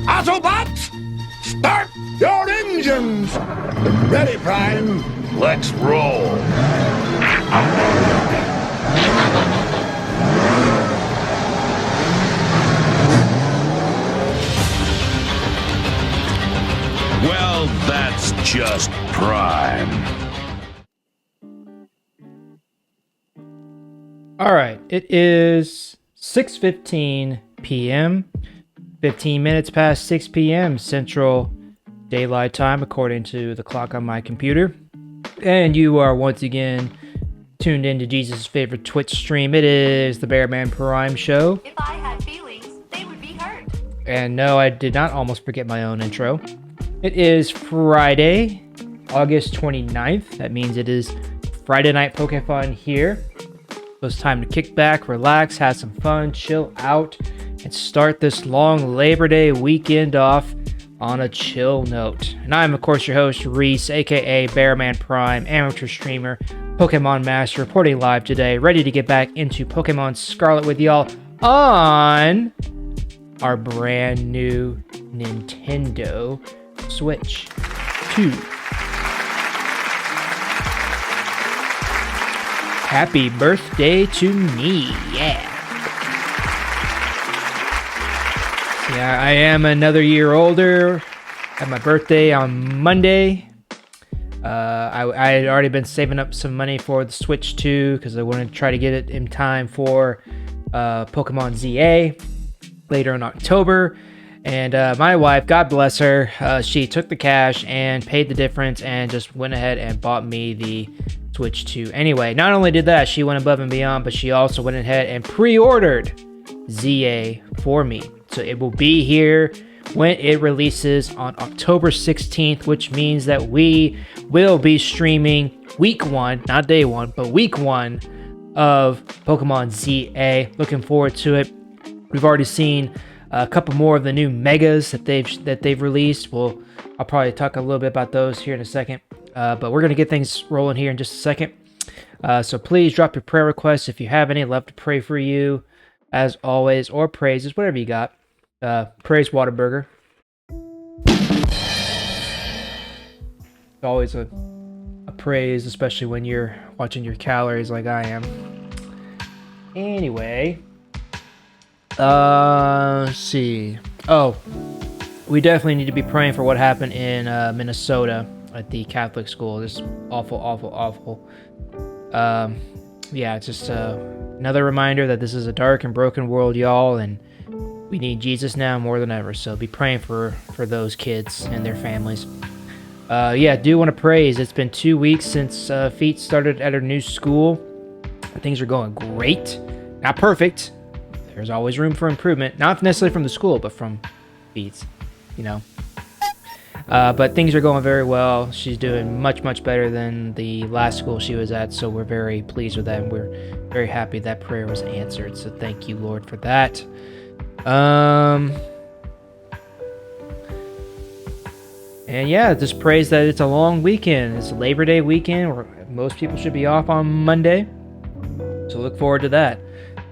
Autobots, start your engines! Ready, Prime. Let's roll. Well, that's just prime. All right, it is 6:15 p.m. 15 minutes past 6 p.m. Central Daylight Time, according to the clock on my computer. And you are once again tuned into Jesus' favorite Twitch stream. It is the Bearman Prime Show. If I had feelings, they would be hurt. And no, I did not almost forget my own intro. It is Friday, August 29th. That means it is Friday Night Pokéfun here. So it's time to kick back, relax, have some fun, chill out, and start this long Labor Day weekend off on a chill note. And I'm, of course, your host, Reese, aka Bearman Prime, amateur streamer, Pokemon Master, reporting live today, ready to get back into Pokemon Scarlet with y'all on our brand new Nintendo Switch 2. Happy birthday to me, yeah. Yeah, I am another year older. Had my birthday on Monday. I had already been saving up some money for the Switch 2 because I wanted to try to get it in time for Pokemon ZA later in October. And my wife, God bless her, she took the cash and paid the difference and just went ahead and bought me the Switch 2. Anyway, not only did that, she went above and beyond, but she also went ahead and pre-ordered ZA for me. So it will be here when it releases on October 16th, which means that we will be streaming week 1, not day 1, but week 1 of Pokemon ZA. Looking forward to it. We've already seen a couple more of the new megas that they've released. I'll probably talk a little bit about those here in a second. But we're going to get things rolling here in just a second. So please drop your prayer requests if you have any. I'd love to pray for you, as always, or praises, whatever you got. Praise Whataburger. It's always a praise, especially when you're watching your calories like I am. Anyway, let's see. Oh, we definitely need to be praying for what happened in Minnesota at the Catholic school. This is awful. Yeah, it's just another reminder that this is a dark and broken world, y'all, and we need Jesus now more than ever. So be praying for those kids and their families. Yeah, do want to praise. It's been 2 weeks since Feet started at her new school. Things are going great. Not perfect. There's always room for improvement. Not necessarily from the school, but from Feet's, you know. But things are going very well. She's doing much better than the last school she was at, so we're very pleased with that, and we're very happy that prayer was answered. So thank you, Lord, for that. And yeah, just praise that it's a long weekend. It's Labor Day weekend, where most people should be off on Monday. So look forward to that.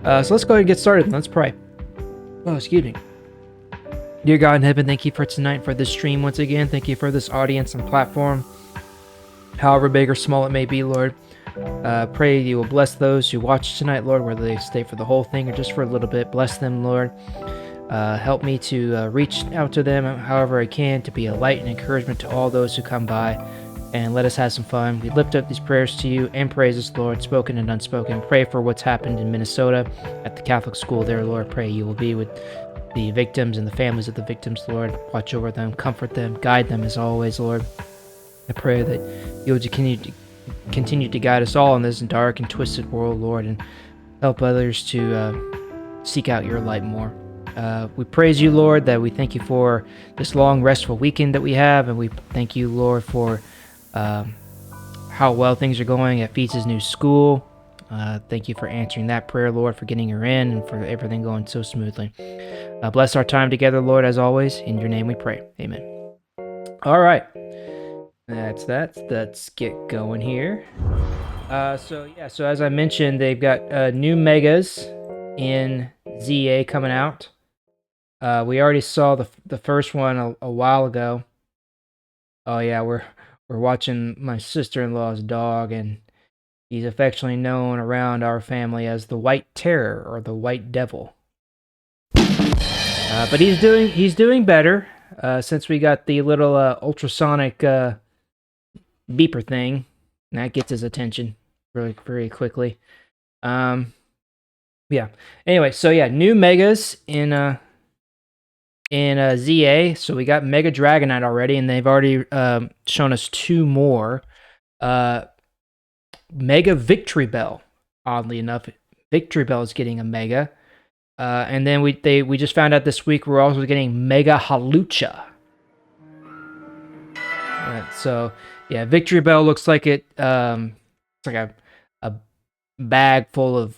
So let's go ahead and get started. Let's pray. Oh, excuse me. Dear God in heaven, thank you for tonight, for this stream once again. Thank you for this audience and platform, however big or small it may be, Lord. Pray you will bless those who watch tonight, Lord, whether they stay for the whole thing or just for a little bit. Bless them, Lord. Help me to reach out to them however I can, to be a light and encouragement to all those who come by, and let us have some fun. We lift up these prayers to you and praises, Lord, spoken and unspoken. Pray for what's happened in Minnesota at the Catholic school there, Lord. Pray you will be with the victims and the families of the victims, Lord. Watch over them, comfort them, guide them as always, Lord. I pray that you would continue to guide us all in this dark and twisted world, Lord, and help others to seek out your light more. We praise you, Lord, that we thank you for this long, restful weekend that we have, and we thank you, Lord, for how well things are going at Feats' new school. Thank you for answering that prayer, Lord, for getting her in, and for everything going so smoothly. Bless our time together, Lord, as always. In your name we pray. Amen. All right. That's that. Let's get going here. So as I mentioned, they've got new megas in ZA coming out. We already saw the first one a while ago. Oh yeah, we're watching my sister-in-law's dog, and he's affectionately known around our family as the White Terror or the White Devil. But he's doing better since we got the little ultrasonic beeper thing. And that gets his attention really very quickly. Yeah. Anyway, so yeah, new megas in ZA. So we got Mega Dragonite already, and they've already shown us 2 more. Mega Victory Bell. Oddly enough, Victory Bell is getting a Mega. And then we just found out this week we're also getting Mega Halucha. So yeah, Victory Bell looks like it's like a bag full of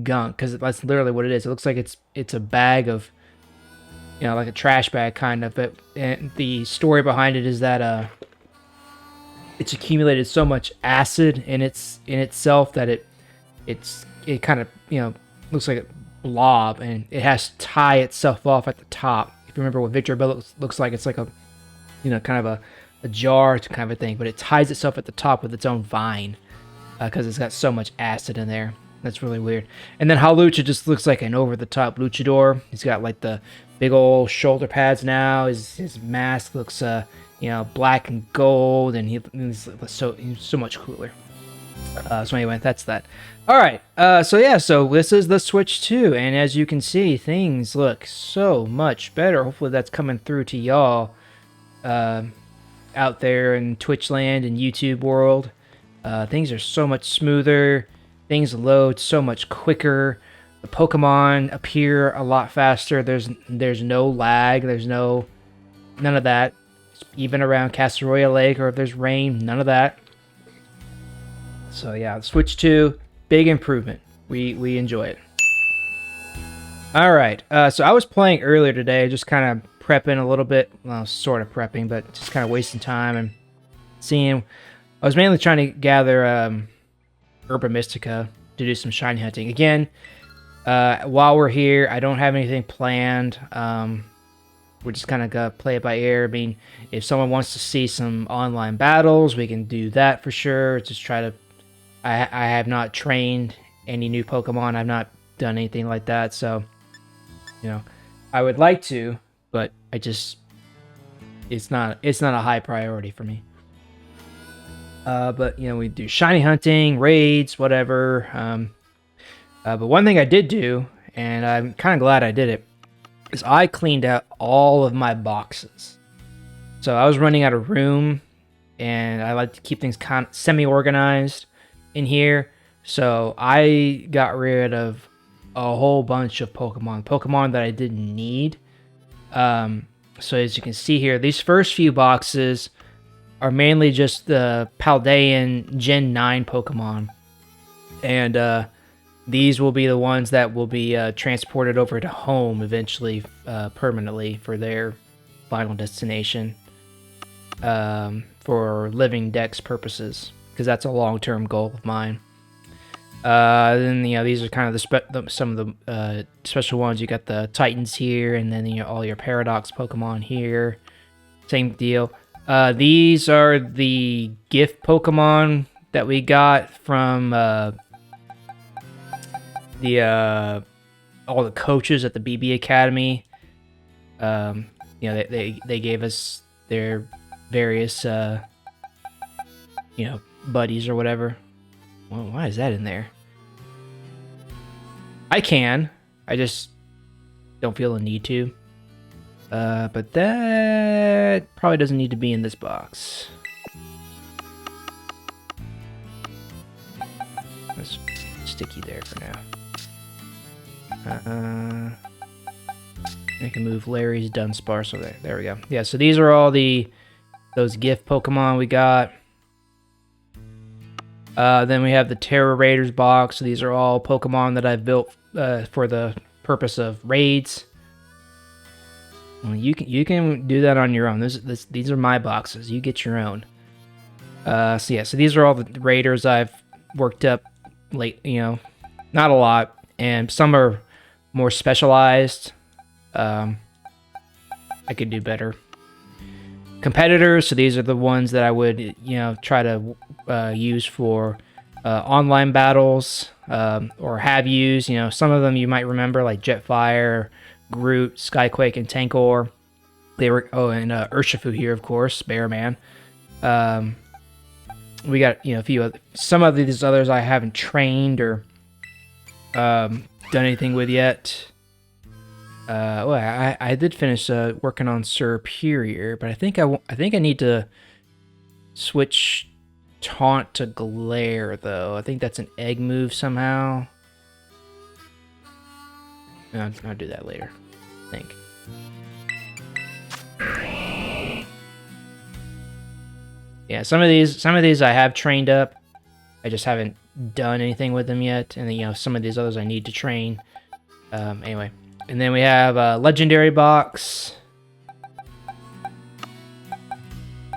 gunk, because that's literally what it is. It looks like it's a bag of, like a trash bag kind of. But and the story behind it is that it's accumulated so much acid in itself that it kind of looks like a blob, and it has to tie itself off at the top. If you remember what Victory Bell looks like, it's like a kind of a jar kind of a thing, but it ties itself at the top with its own vine because it's got so much acid in there. That's really weird. And then Halucha just looks like an over-the-top luchador. He's got like the big old shoulder pads now. His mask looks black and gold, and he's so much cooler. So anyway, that's that. All right. So this is the Switch 2, and as you can see, things look so much better. Hopefully that's coming through to y'all out there in Twitch land and YouTube world. Things are so much smoother. Things load so much quicker. The Pokemon appear a lot faster. There's no lag. There's none of that. Even around Castaroya Lake, or if there's rain, none of that. So yeah, Switch 2, big improvement. We enjoy it. All right. So I was playing earlier today, just kind of prepping a little bit. Well, sort of prepping, but just kind of wasting time and seeing. I was mainly trying to gather Herba Mystica to do some shiny hunting. Again, while we're here, I don't have anything planned. We're just kind of gonna play it by ear. I mean, if someone wants to see some online battles, we can do that for sure. Just try to. I have not trained any new Pokemon. I've not done anything like that, so I would like to, but it's not a high priority for me. But we do shiny hunting, raids, whatever. But one thing I did do, and I'm kind of glad I did it, is I cleaned out all of my boxes. So I was running out of room, and I like to keep things kind of semi-organized in here. So I got rid of a whole bunch of Pokemon that I didn't need. So as you can see here, these first few boxes are mainly just the Paldean Gen 9 Pokemon. And these will be the ones that will be transported over to home eventually, permanently, for their final destination, for living dex purposes, because that's a long-term goal of mine. Then these are kind of some of the special ones. You got the Titans here, and then all your Paradox Pokemon here. Same deal. These are the gift Pokemon that we got from all the coaches at the BB Academy. They gave us their various buddies or whatever. Well, why is that in there? I just don't feel the need to. But that probably doesn't need to be in this box. Let's stick you there for now. I can move Larry's Dunsparce over there. There we go. Yeah, so these are all those gift Pokemon we got. Then we have the Terra Raiders box. So these are all Pokemon that I've built for the purpose of raids. Well, you can do that on your own. These are my boxes. You get your own. So these are all the raiders I've worked up late. Not a lot, and some are more specialized. I could do better. Competitors, so these are the ones that I would, try to use for online battles, or have used. Some of them you might remember, like Jetfire, Groot, Skyquake, and Tankor. They were, and Urshifu here, of course, Bearman. We got, a few other, some of these others I haven't trained or done anything with yet. I did finish working on Superior, but I think I need to switch Taunt to Glare, though. I think that's an egg move somehow. No, I'll do that later, I think. Yeah, some of these I have trained up. I just haven't done anything with them yet, and then some of these others I need to train. Anyway, and then we have a legendary box,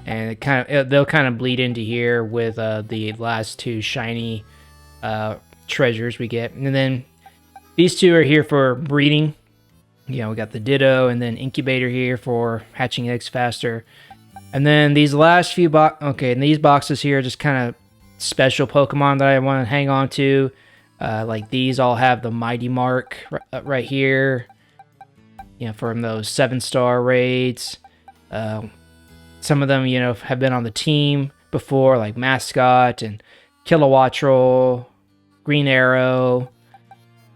and they'll kind of bleed into here with the last two shiny treasures we get, and then these two are here for breeding. We got the Ditto and then Incubator here for hatching eggs faster. And then these last few and these boxes here are just kind of special Pokemon that I want to hang on to. Like these all have the Mighty Mark right here. From those 7-star raids. Some of them, have been on the team before, like Mascot and Kilowattrel, Green Arrow,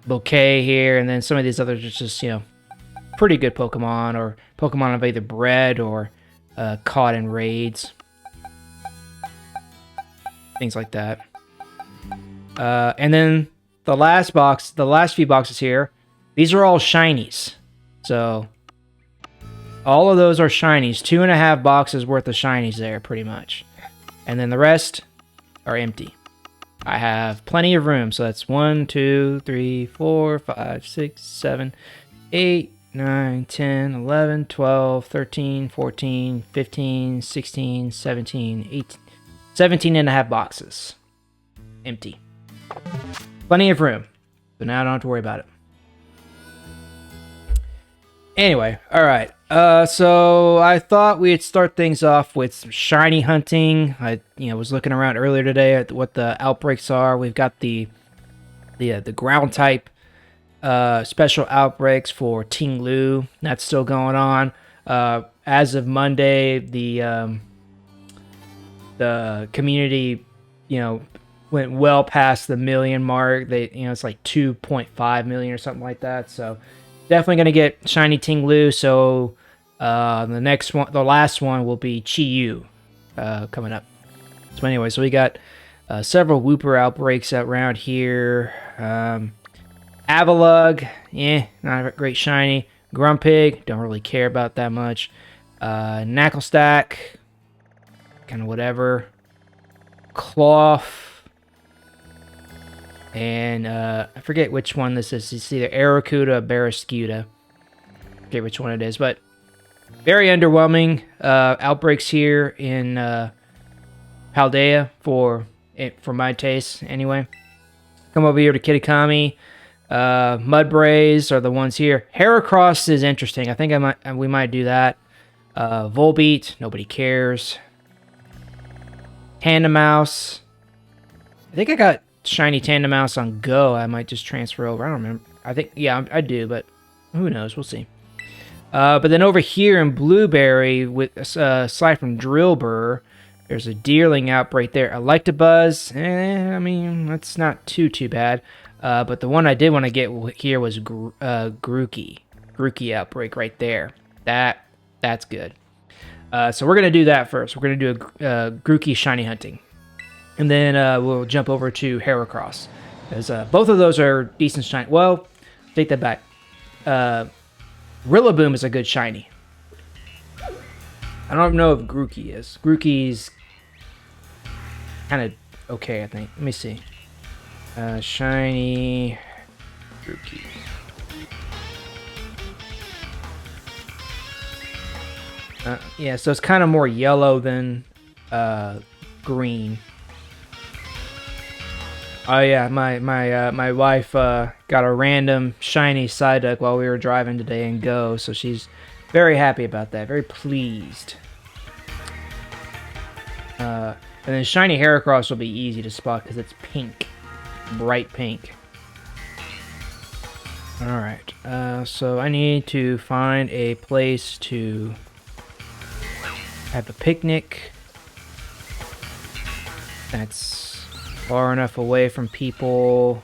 Bouquet here, and then some of these others are just, pretty good Pokemon, or Pokemon I've either bred or caught in raids. Things like that. And then the last few boxes here, these are all shinies. So all of those are shinies. 2.5 boxes worth of shinies there, pretty much. And then the rest are empty. I have plenty of room, so that's 1, 2, 3, 4, 5, 6, 7, 8, 9, 10, 11, 12, 13, 14, 15, 16, 17, 18, 17.5 boxes. Empty. Plenty of room. So now I don't have to worry about it. Anyway, alright. So I thought we'd start things off with some shiny hunting. I was looking around earlier today at what the outbreaks are. We've got the ground type special outbreaks for Ting Lu. That's still going on. As of Monday, the community, went well past the million mark. They, it's like 2.5 million or something like that. So definitely going to get shiny Ting Lu. So the last one will be Chi Yu coming up. So anyway, so we got several Wooper outbreaks around here. Avalugg, not a great shiny. Grumpig, don't really care about that much. Knucklestack, kind of whatever. Cloth. And I forget which one this is. It's either Aracuda or Barraskewda. I forget which one it is, but very underwhelming outbreaks here in Paldea for my taste, anyway. Come over here to Kitakami. Mudbrays are the ones here. Heracross is interesting. I think we might do that. Volbeat, nobody cares. Tandemaus. I think I got shiny Tandemaus on Go. I might just transfer over. I don't remember. I think, yeah, I do, but who knows? We'll see. But then over here in Blueberry, aside from Drillbur, there's a Deerling outbreak there. Electabuzz, I mean, that's not too bad. But the one I did want to get here was Grookey. Grookey outbreak right there. That's good. So we're going to do that first. We're going to do a Grookey shiny hunting. And then we'll jump over to Heracross. Because both of those are decent shiny. Well, take that back. Rillaboom is a good shiny. I don't know if Grookey is. Grookey's kind of okay, I think. Let me see. Shiny Grookey. Yeah, so it's kind of more yellow than green. Oh yeah, my wife got a random shiny Psyduck while we were driving today in Go, so she's very happy about that, very pleased. And then shiny Heracross will be easy to spot because it's pink, bright pink. All right, so I need to find a place to have a picnic that's far enough away from people.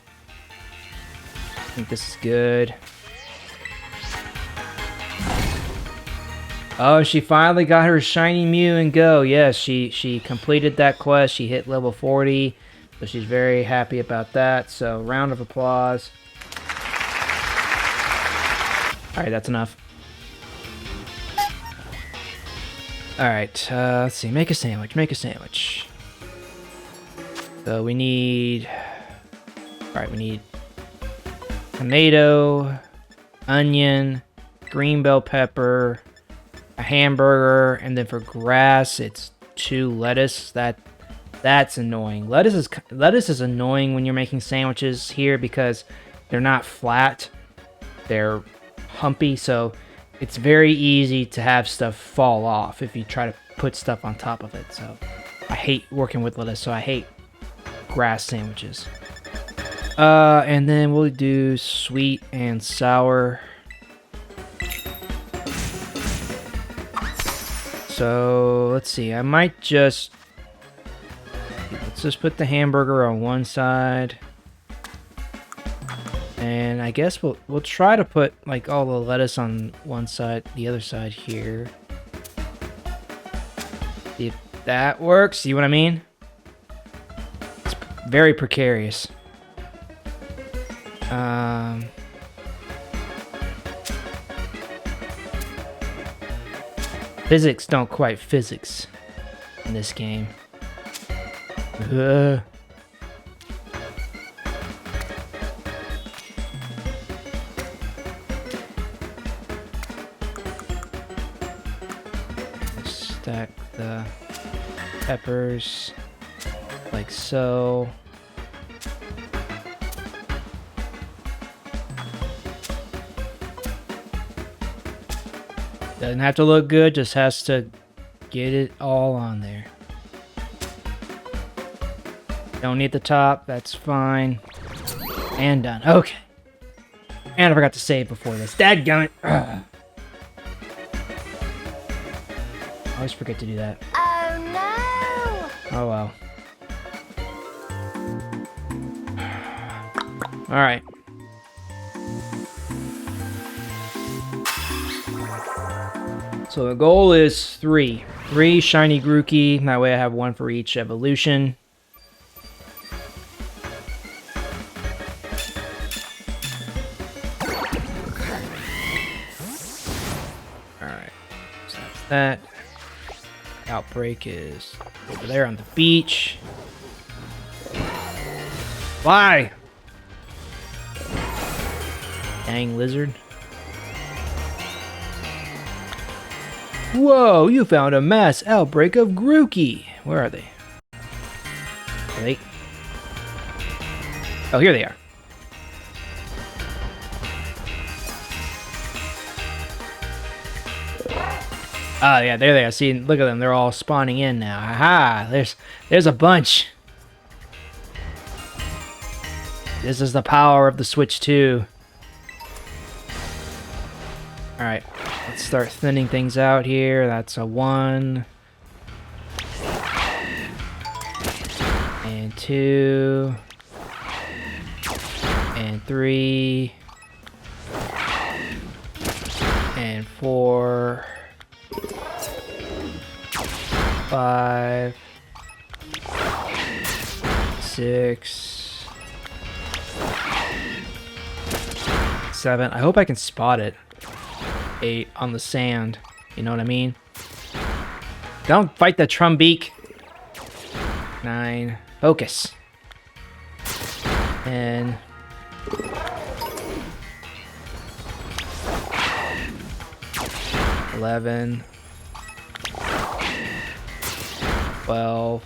I think this is good. Oh, she finally got her shiny Mew and Go. Yes, she completed that quest. She hit level 40, so she's very happy about that. So, round of applause. All right, that's enough. All right, let's see. Make a sandwich. Make a sandwich. So we need. All right, we need tomato, onion, green bell pepper, a hamburger, and then for grass, it's 2 lettuce. That's annoying. Lettuce is annoying when you're making sandwiches here because they're not flat. They're humpy, so it's very easy to have stuff fall off if you try to put stuff on top of it. So I hate working with lettuce, so I hate grass sandwiches. And then we'll do sweet and sour. So let's see, I might let's just put the hamburger on one side. And I guess we'll try to put like all the lettuce on one side, the other side here. See if that works. See what I mean? It's very precarious. Physics don't quite physics in this game. Stack the peppers like so. Doesn't have to look good, just has to get it all on there. Don't need the top, that's fine. And done. Okay. And I forgot to save before this. Dadgummit. Ugh. I always forget to do that. Oh no! Oh well. Alright. So the goal is 3. 3 shiny Grookey. That way I have 1 for each evolution. Alright. So that's that. Outbreak is over there on the beach. Why? Dang lizard. Whoa, you found a mass outbreak of Grookey. Where are they? Are they? Oh, here they are. Oh, yeah, there they are. See, look at them. They're all spawning in now. Haha, there's a bunch. This is the power of the Switch 2. Alright, let's start thinning things out here. That's a 1. And 2. And 3. And 4. 5. 6. 7. I hope I can spot it. 8 on the sand. You know what I mean? Don't fight the Trumbeak. 9. Focus. 10. 11. 12.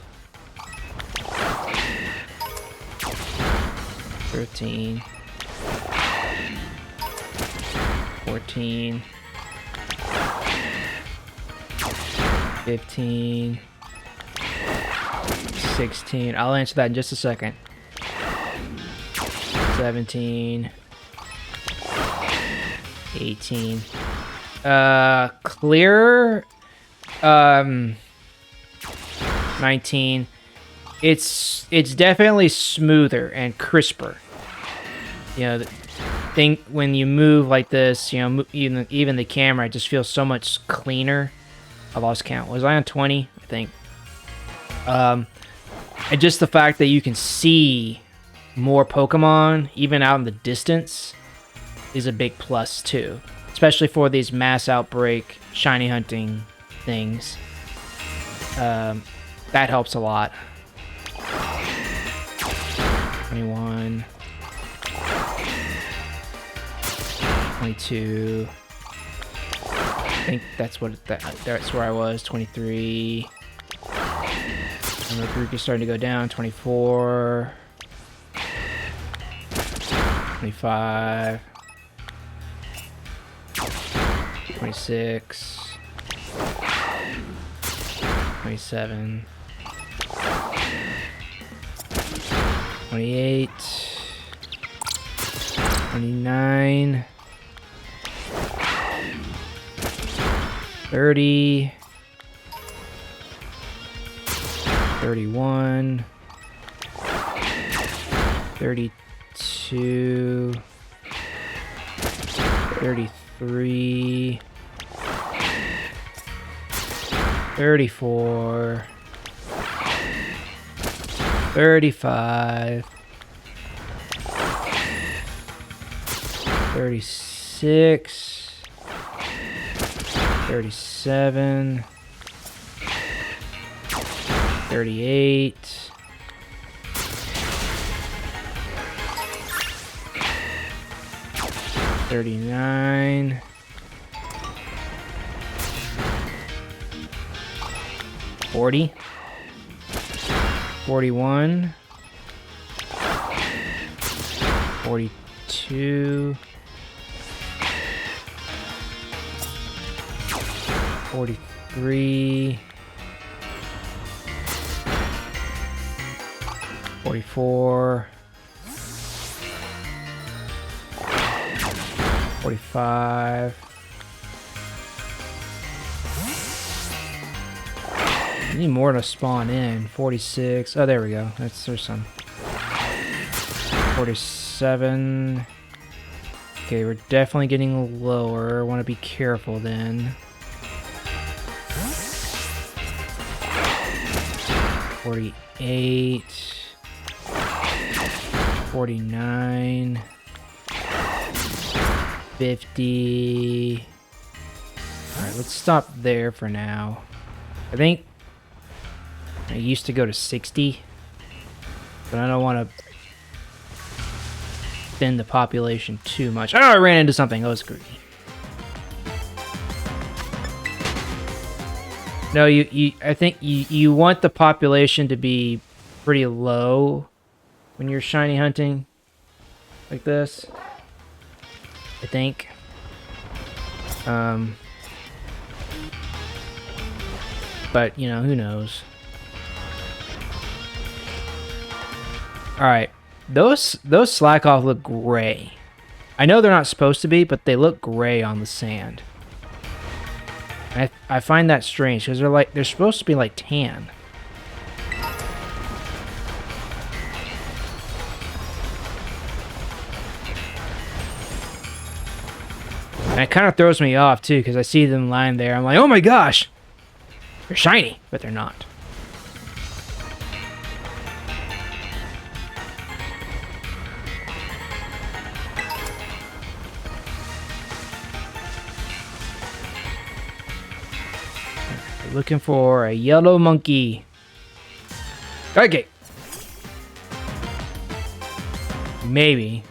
13, 14, 15, 16. I'll answer that in just a second. 17, 18. Clear. 19. It's definitely smoother and crisper. You know, think when you move like this, you know, even the camera just feels so much cleaner. I lost count. Was I on 20? I think. And just the fact that you can see more Pokemon even out in the distance is a big plus too, especially for these mass outbreak shiny hunting things. That helps a lot. 21, 22. I think that's where I was. 23. And the group is starting to go down. 24, 25, 26, 27, 28, 29, 30, 31, 32, 33, 34, 35, 36, 37, 38, 39, 40, 41, 42, 43, 44, 45. I need more to spawn in. 46. Oh, there we go. There's some. 47. Okay, we're definitely getting lower. Want to be careful then. 48. 49. 50. Alright, let's stop there for now. I think I used to go to 60, but I don't want to thin the population too much. Oh, I ran into something. Oh, it's greedy. No, I think you want the population to be pretty low when you're shiny hunting like this. I think. But, you know, who knows. Alright. Those Slackoff look gray. I know they're not supposed to be, but they look gray on the sand. I find that strange, because they're supposed to be like tan. And it kind of throws me off, too, because I see them lying there. I'm like, oh my gosh! They're shiny, but they're not. Looking for a yellow monkey. Okay. Maybe.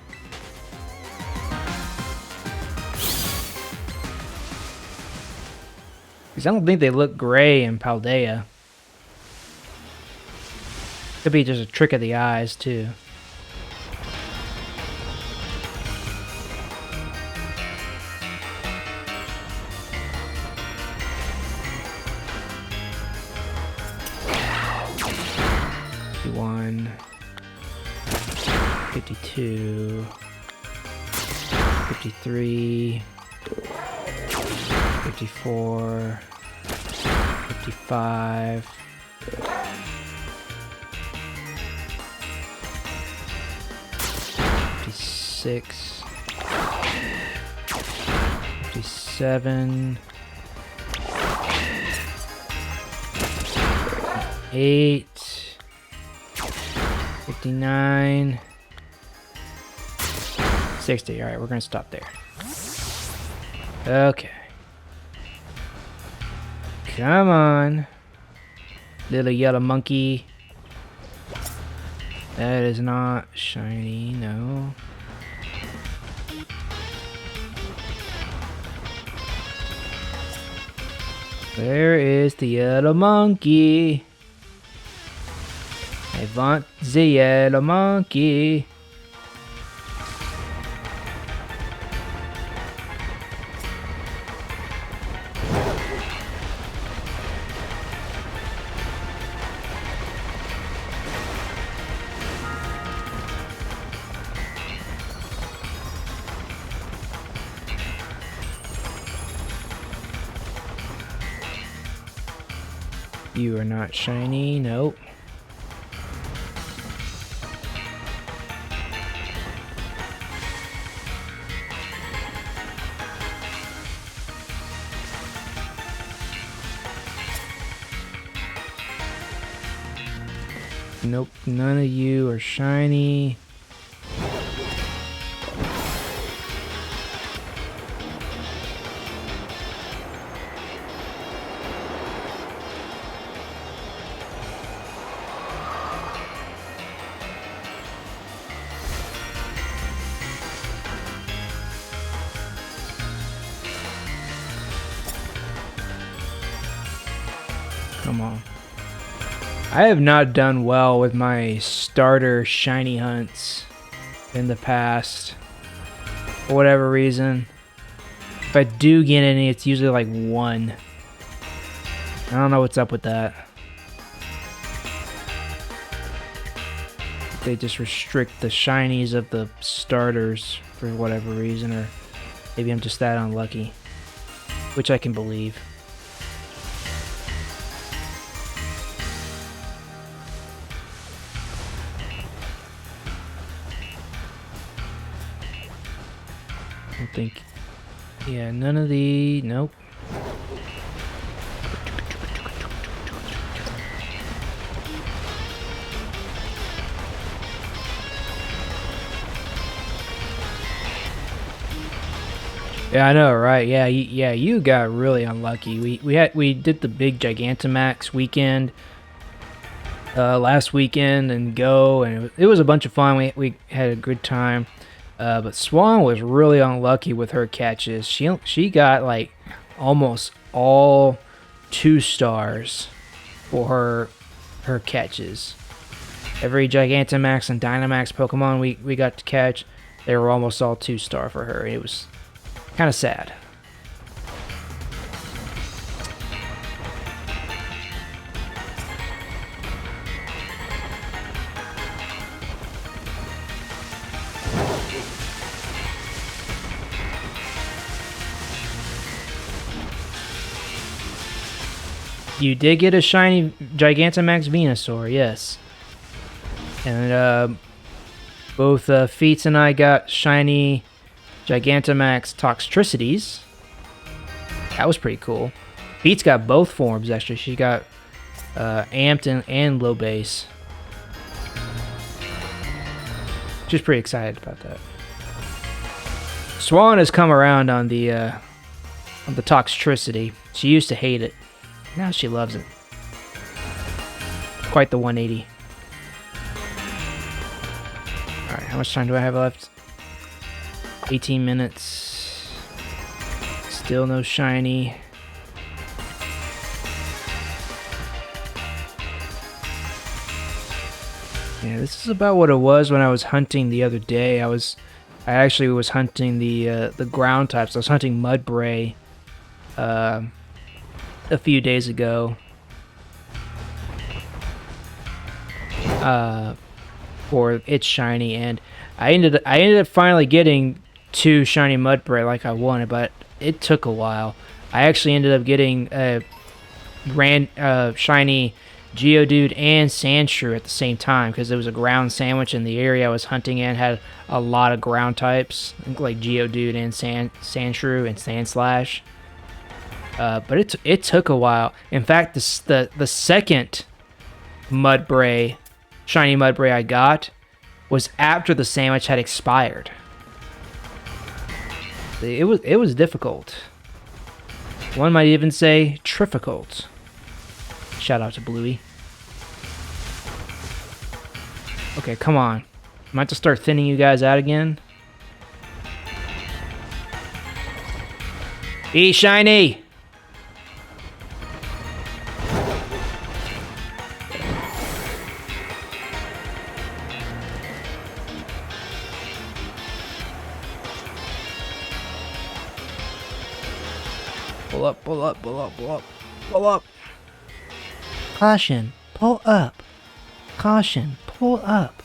Because I don't think they look gray in Paldea. Could be just a trick of the eyes, too. 51, 52, 53, 54, 55, 56, 57, 8, 59, 60. All right, we're gonna stop there. Okay. Come on, little yellow monkey. That is not shiny, no. Where is the yellow monkey? I want the yellow monkey. You are not shiny, nope. Nope, none of you are shiny. Come on. I have not done well with my starter shiny hunts in the past. For whatever reason. If I do get any, it's usually like one. I don't know what's up with that. They just restrict the shinies of the starters for whatever reason, or maybe I'm just that unlucky. Which I can believe. I think, yeah, none of the, nope. Yeah, I know, right? Yeah, you got really unlucky. We did the big Gigantamax weekend last weekend and go, and it was a bunch of fun. We had a good time. But Swan was really unlucky with her catches. She got like almost all 2 stars for her catches. Every Gigantamax and Dynamax Pokemon we got to catch, they were almost all 2-star for her. It was kind of sad. You did get a shiny Gigantamax Venusaur, yes. And both Feats and I got shiny Gigantamax Toxtricities. That was pretty cool. Feats got both forms, actually. She got Amped and Low Base. She's pretty excited about that. Swan has come around on the Toxtricity. She used to hate it. Now she loves it. Quite the 180. Alright, how much time do I have left? 18 minutes. Still no shiny. Yeah, this is about what it was when I was hunting the other day. I actually was hunting the ground types. I was hunting Mudbray a few days ago. for its shiny, and I ended up finally getting 2 shiny Mudbray like I wanted, but it took a while. I actually ended up getting a shiny Geodude and Sandshrew at the same time because it was a ground sandwich, and the area I was hunting in had a lot of ground types like Geodude and Sandshrew and Sandslash. But it took a while. In fact, the second Mudbray, shiny Mudbray I got was after the sandwich had expired. It was difficult. One might even say difficult. Shout out to Bluey. Okay, come on. I might have to start thinning you guys out again. Be shiny! Pull up, pull up, pull up, pull up, pull up. Caution, pull up. Caution, pull up.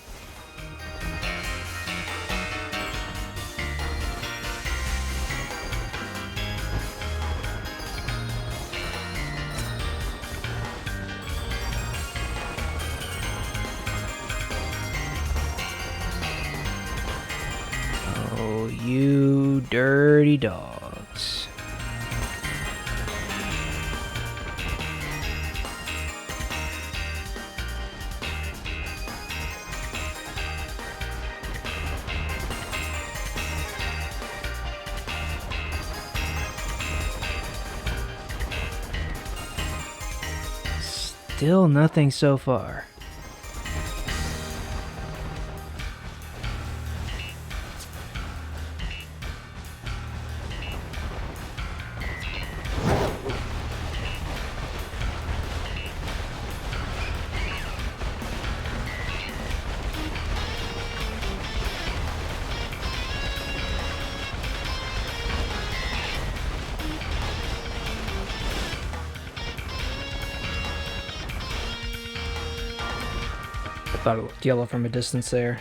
Oh, you dirty dogs. Still nothing so far. I thought it looked yellow from a distance there.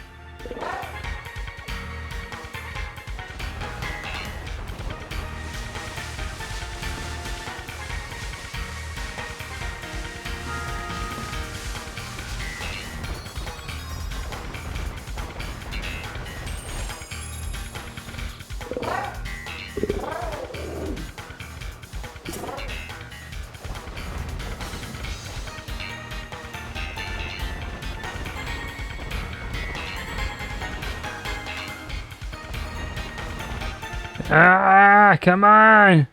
Ah, come on!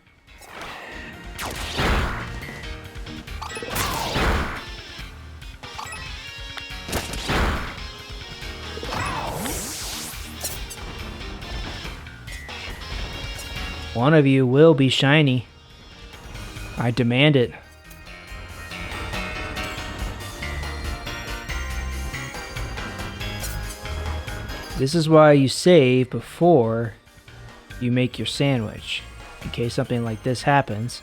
One of you will be shiny. I demand it. This is why you save before you make your sandwich, in case something like this happens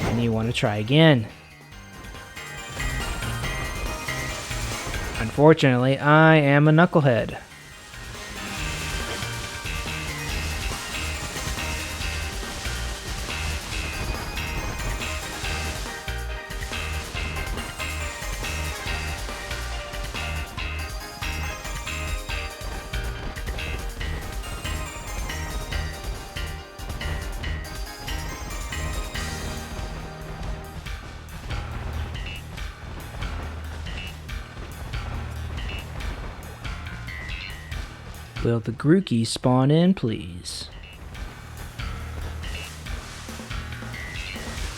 and you want to try again. Unfortunately, I am a knucklehead. Will the Grookey spawn in, please?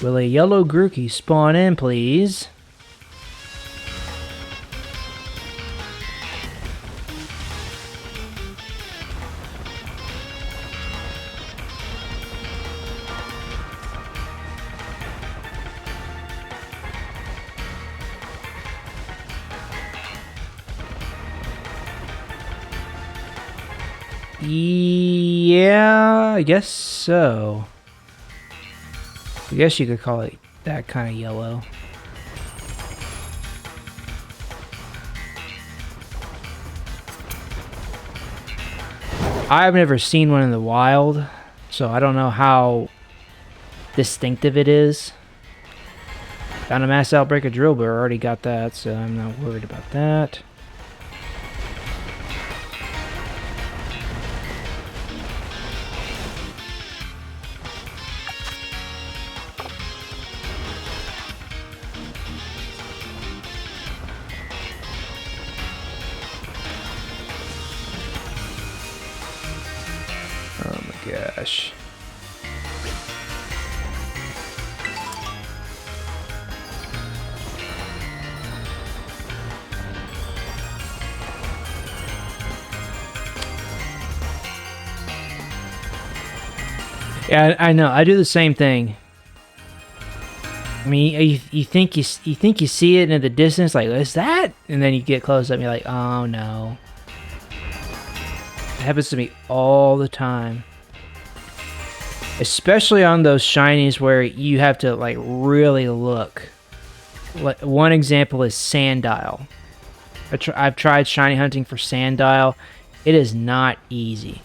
Will a yellow Grookey spawn in, please? Yeah, I guess so. I guess you could call it that kind of yellow. I've never seen one in the wild, so I don't know how distinctive it is. Found a mass outbreak of drill bear. Already got that, so I'm not worried about that. Oh my gosh. Yeah, I know. I do the same thing. I mean, you think you see it in the distance, like, is that? And then you get close up and you're like, oh no. It happens to me all the time. Especially on those shinies where you have to like really look. One example is Sandile. I've tried shiny hunting for Sandile. It is not easy.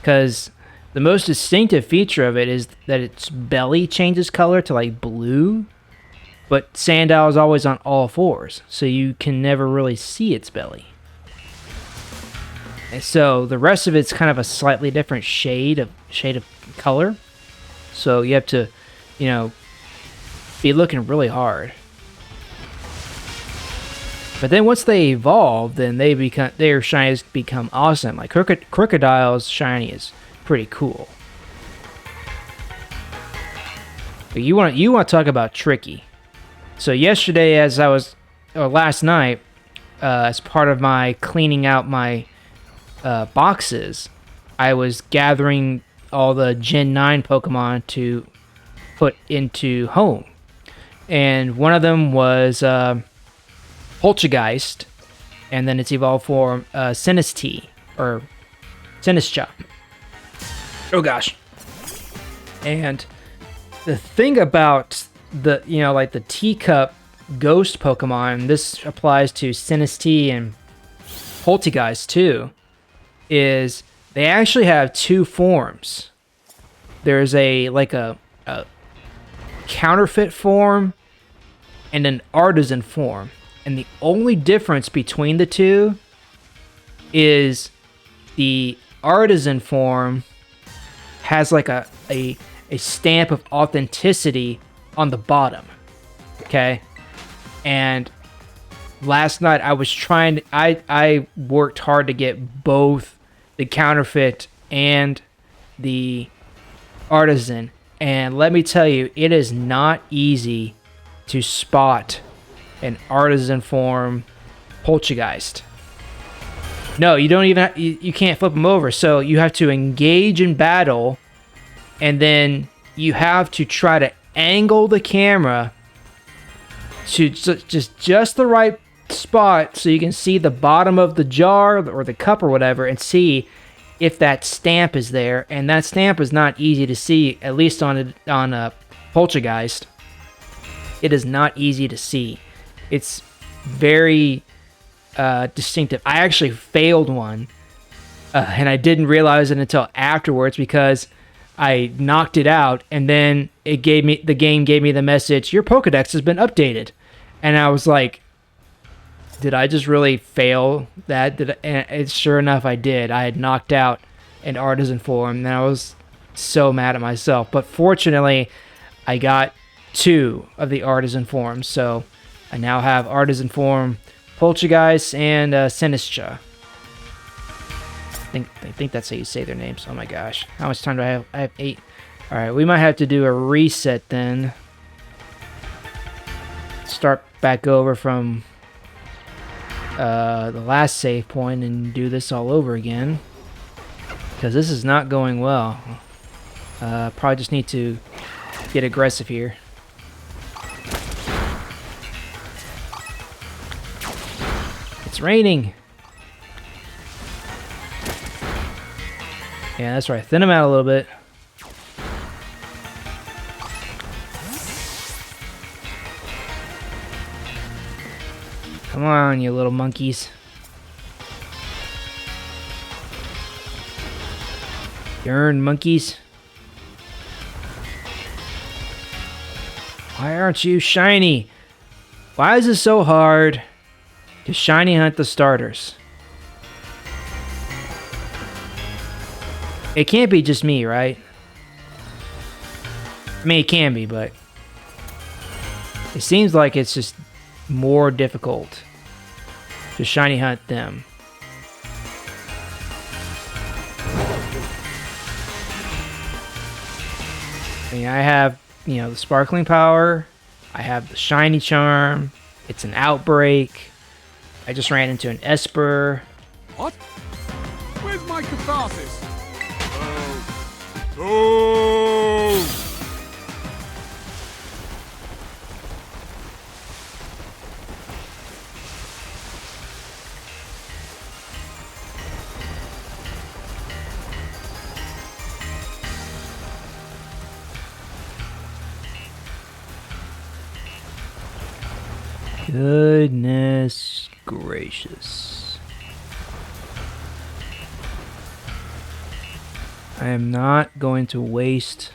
Because the most distinctive feature of it is that its belly changes color to like blue. But Sandile is always on all fours. So you can never really see its belly. And so the rest of it's kind of a slightly different shade of color. So you have to, you know, be looking really hard. But then once they evolve, then their shinies become awesome. Like Crocodile's shiny is pretty cool. But you want to talk about tricky. So yesterday, last night, as part of my cleaning out my boxes, I was gathering all the Gen 9 Pokemon to put into home. And one of them was Poltergeist, and then its evolved form, Sinistea, or Sinischa. Oh gosh. And the thing about the, like the teacup ghost Pokemon, this applies to Sinistea and Poltergeist too, is they actually have two forms. There's a counterfeit form and an artisan form. And the only difference between the two is the artisan form has like a stamp of authenticity on the bottom. Okay? And last night I worked hard to get both the counterfeit and the artisan, and let me tell you, it is not easy to spot an artisan form Poltergeist. No, you don't even you can't flip them over, so you have to engage in battle, and then you have to try to angle the camera to just the right spot so you can see the bottom of the jar or the cup or whatever and see if that stamp is there. And that stamp is not easy to see, at least on a Poltergeist. It is not easy to see. It's very distinctive. I actually failed one, and I didn't realize it until afterwards because I knocked it out, and then the game gave me the message, your Pokedex has been updated. And I was like, did I just really fail that? And sure enough, I did. I had knocked out an artisan form, and I was so mad at myself. But fortunately, I got 2 of the artisan forms, so I now have artisan form Poltergeist and Sinistra. I think that's how you say their names. Oh my gosh. How much time do I have? I have 8. Alright, we might have to do a reset then. Start back over from the last save point and do this all over again. Because this is not going well. Probably just need to get aggressive here. It's raining! Yeah, that's right. Thin them out a little bit. Come on, you little monkeys. Darn monkeys. Why aren't you shiny? Why is it so hard to shiny hunt the starters? It can't be just me, right? I mean, it can be, but it seems like it's just more difficult to shiny hunt them. I mean, I have, you know, the sparkling power. I have the shiny charm. It's an outbreak. I just ran into an Esper. What? Where's my catharsis? Oh! Goodness gracious. I am not going to waste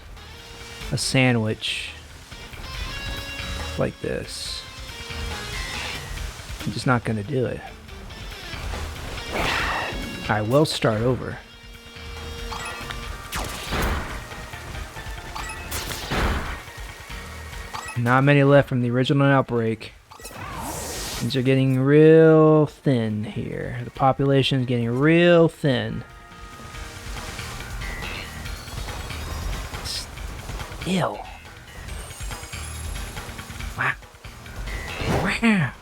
a sandwich like this. I'm just not going to do it. I will start over. Not many left from the original outbreak. Things are getting real thin here. The population is getting real thin. Still. Wow. Wow.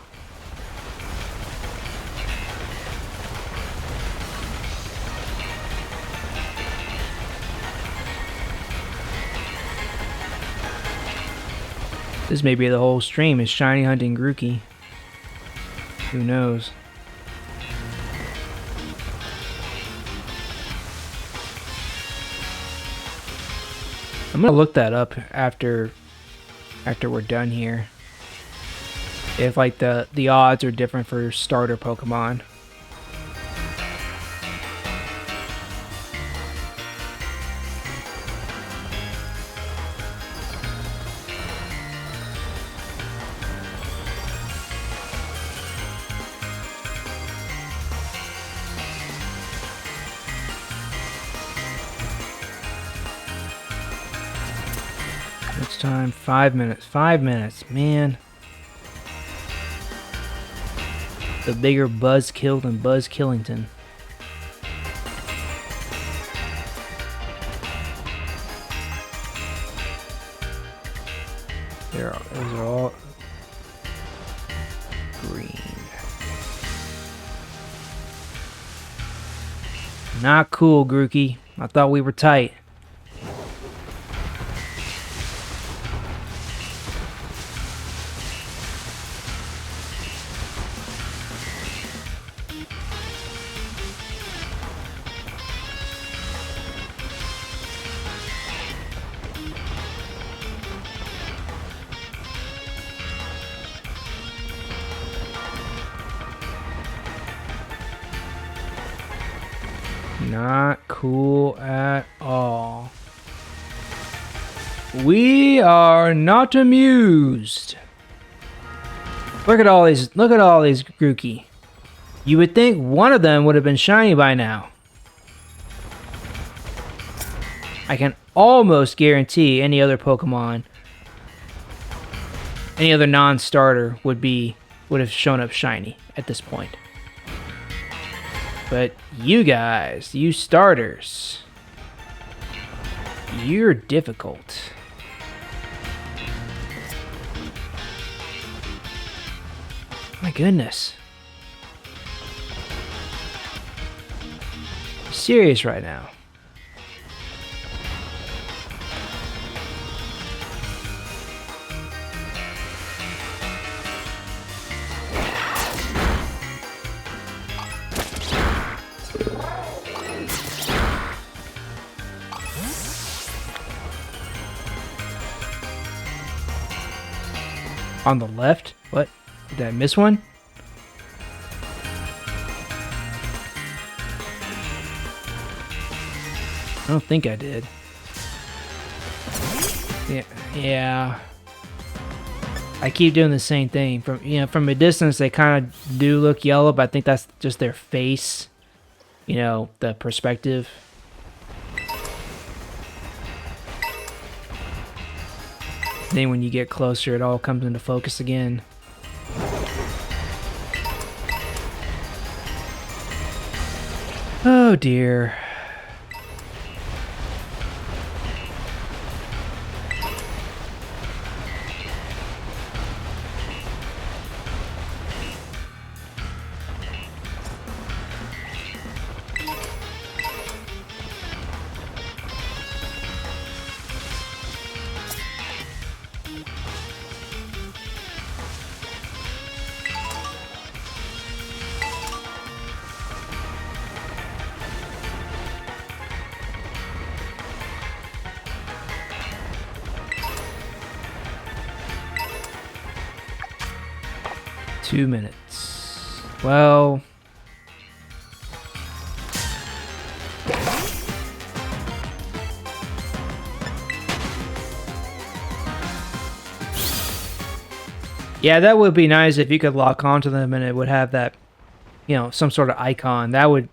This may be the whole stream is shiny hunting Grookey. Who knows? I'm gonna look that up after we're done here. If like the odds are different for starter Pokemon. Next time, 5 minutes. 5 minutes, man. The bigger Buzzkill than Buzz Killington. Those are all green. Not cool, Grookey. I thought we were tight. Not cool at all. We are not amused. Look at all these Grookey. You would think one of them would have been shiny by now. I can almost guarantee any other Pokemon, any other non-starter would have shown up shiny at this point. But you guys, you starters, you're difficult. My goodness. I'm serious right now. On the left? What? Did I miss one? don't think I did. Yeah. I keep doing the same thing. From a distance, they kind of do look yellow, but I think that's just their face. The perspective. Then when you get closer, it all comes into focus again. Oh dear. Two minutes. Well... yeah, that would be nice if you could lock onto them and it would have that, some sort of icon. That would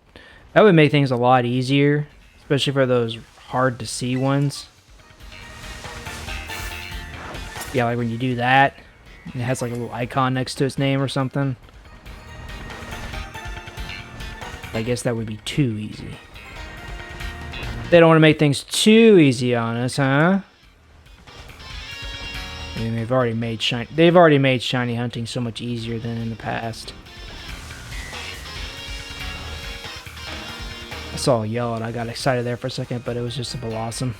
make things a lot easier, especially for those hard to see ones. Yeah, like when you do that, it has like a little icon next to its name or something. I guess that would be too easy. They don't want to make things too easy on us, huh? I mean, they've already made shiny hunting so much easier than in the past. I saw a yellow and I got excited there for a second, but it was just a blossom.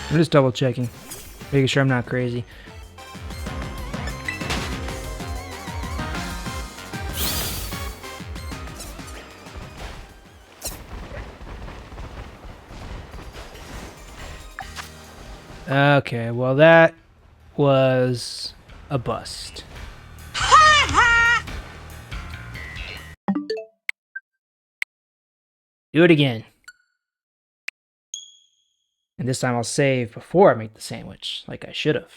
I'm just double checking, making sure I'm not crazy. Okay, well that was a bust. Do it again. And this time I'll save before I make the sandwich, like I should have.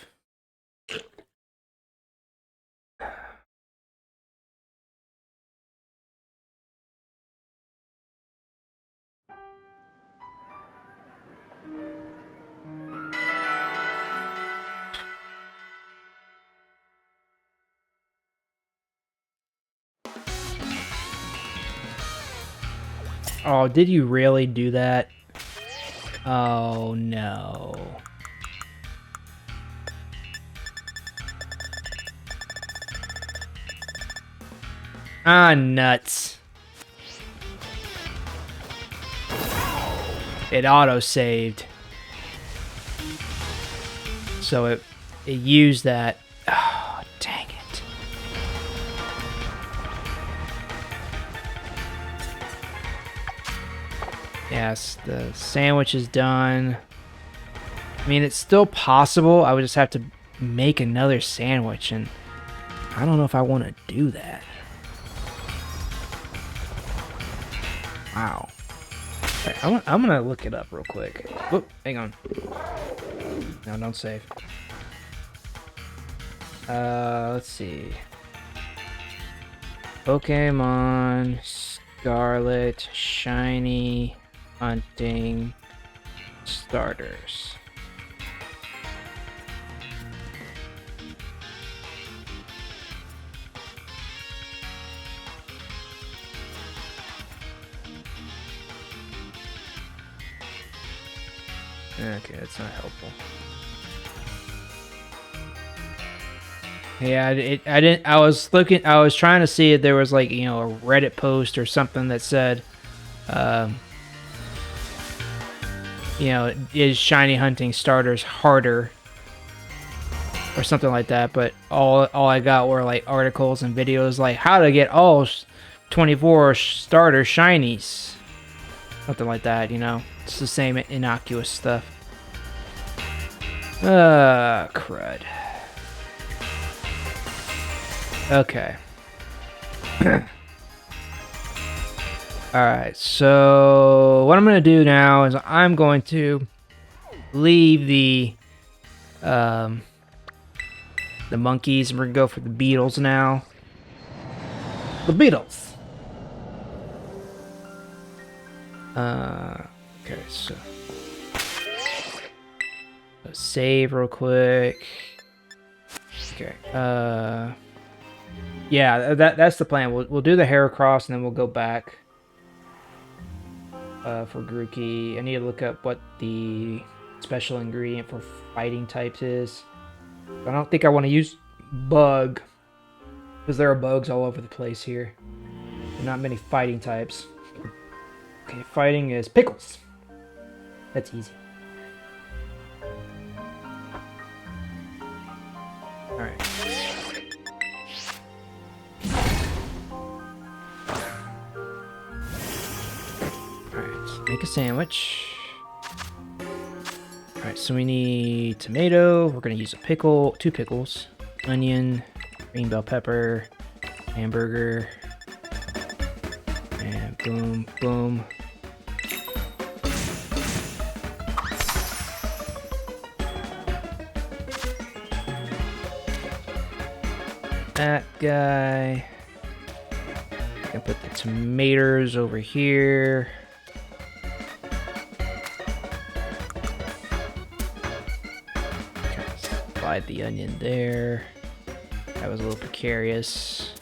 Oh, did you really do that? Oh, no. Ah, nuts. It auto-saved. So it used that. Oh, dang it. Yes, the sandwich is done. I mean, it's still possible. I would just have to make another sandwich, and I don't know if I want to do that. Wow. Right, I'm gonna look it up real quick. Whoop, hang on. No, don't save. Let's see. Pokémon Scarlet Shiny Hunting Starters. Okay, that's not helpful. Yeah, I didn't. I was looking. I was trying to see if there was like a Reddit post or something that said, is shiny hunting starters harder or something like that. But all I got were like articles and videos like how to get all 24 starter shinies, something like that. It's the same innocuous stuff. Crud. Okay. Alright, so what I'm going to do now is I'm going to leave the monkeys and we're going to go for the beetles now. The beetles! Okay, so let's save real quick. Okay, yeah, that's the plan. We'll do the Heracross and then we'll go back for Grookey. I need to look up what the special ingredient for fighting types is. I don't think I want to use bug because there are bugs all over the place here. There are not many fighting types. Okay, fighting is pickles. That's easy. Alright. Make a sandwich. Alright, so we need tomato. We're going to use a pickle, 2 pickles, onion, green bell pepper, hamburger, and boom, boom. That guy. I can put the tomatoes over here. Slide the onion there. That was a little precarious.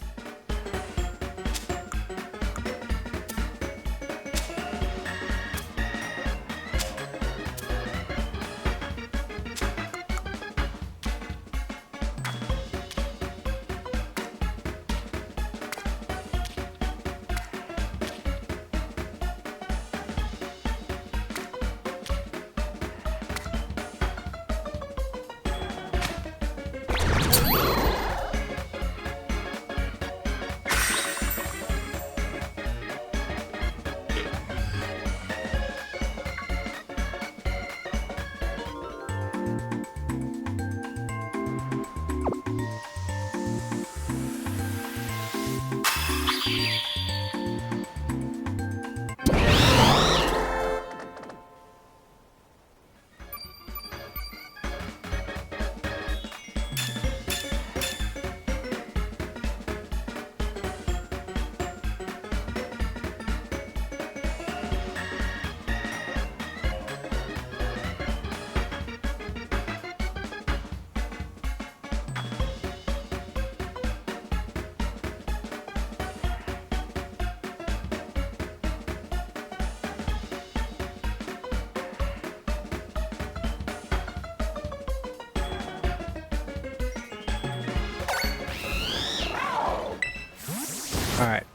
Alright.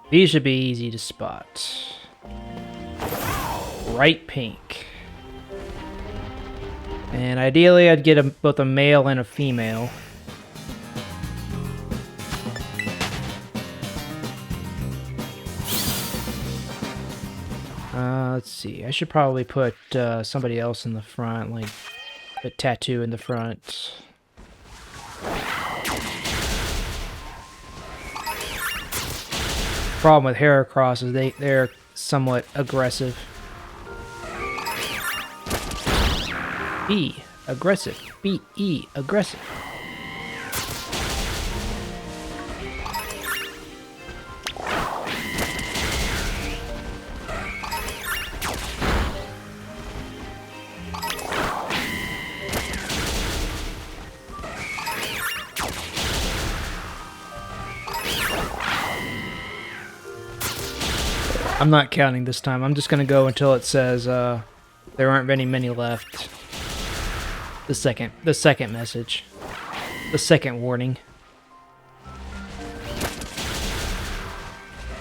These should be easy to spot. Bright pink. And ideally I'd get both a male and a female. Let's see. I should probably put somebody else in the front, like a tattoo in the front. Problem with Heracross is they're somewhat aggressive. B, aggressive. B-E, aggressive. I'm not counting this time. I'm just gonna go until it says there aren't many left. The second message. the second warning.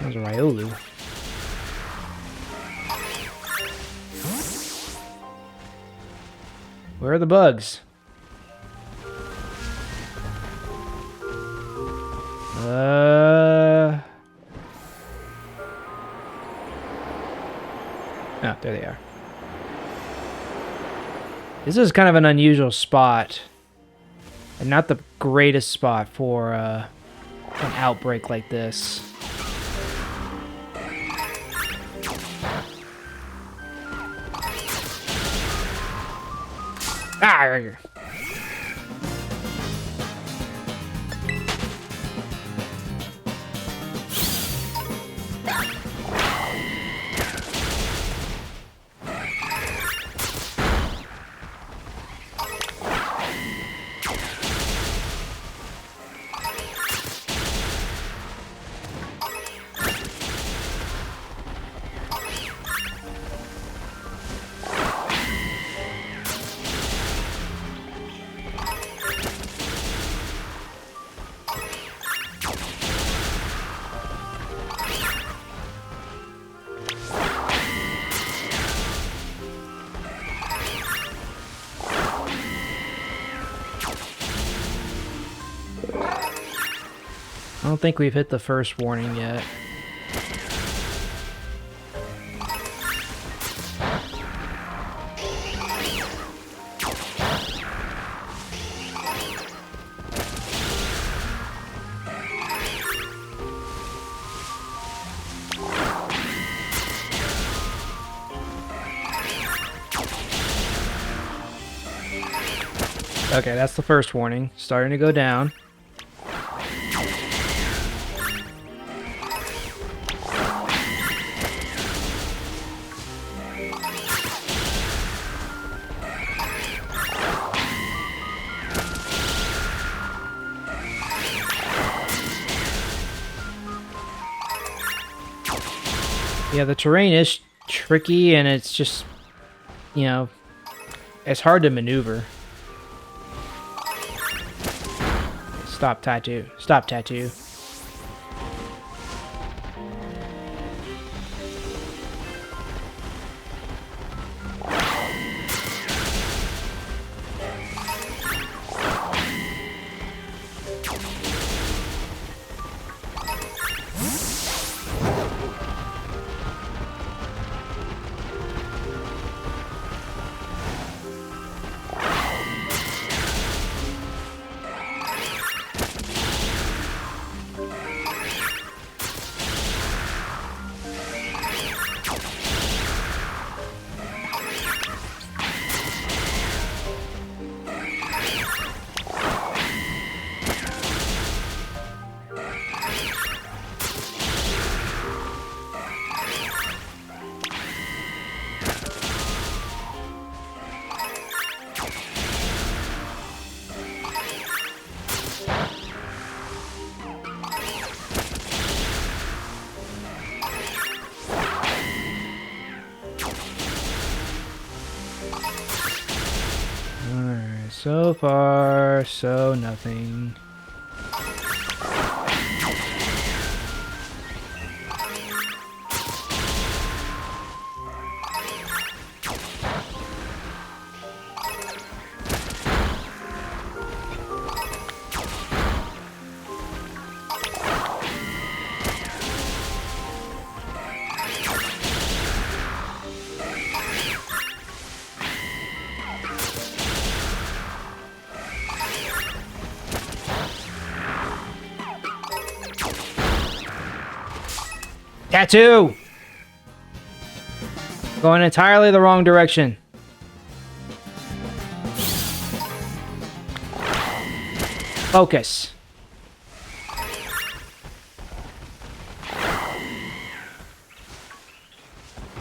That was a Riolu. Where are the bugs? Oh, there they are. This is kind of an unusual spot. And not the greatest spot for an outbreak like this. Ah! I don't think we've hit the first warning yet. Okay, that's the first warning. Starting to go down. Yeah, the terrain is tricky, and it's just, you know, it's hard to maneuver. Stop, Tattoo. Stop, Tattoo. Alright, so far, so nothing. Tattoo! Going entirely the wrong direction. Focus.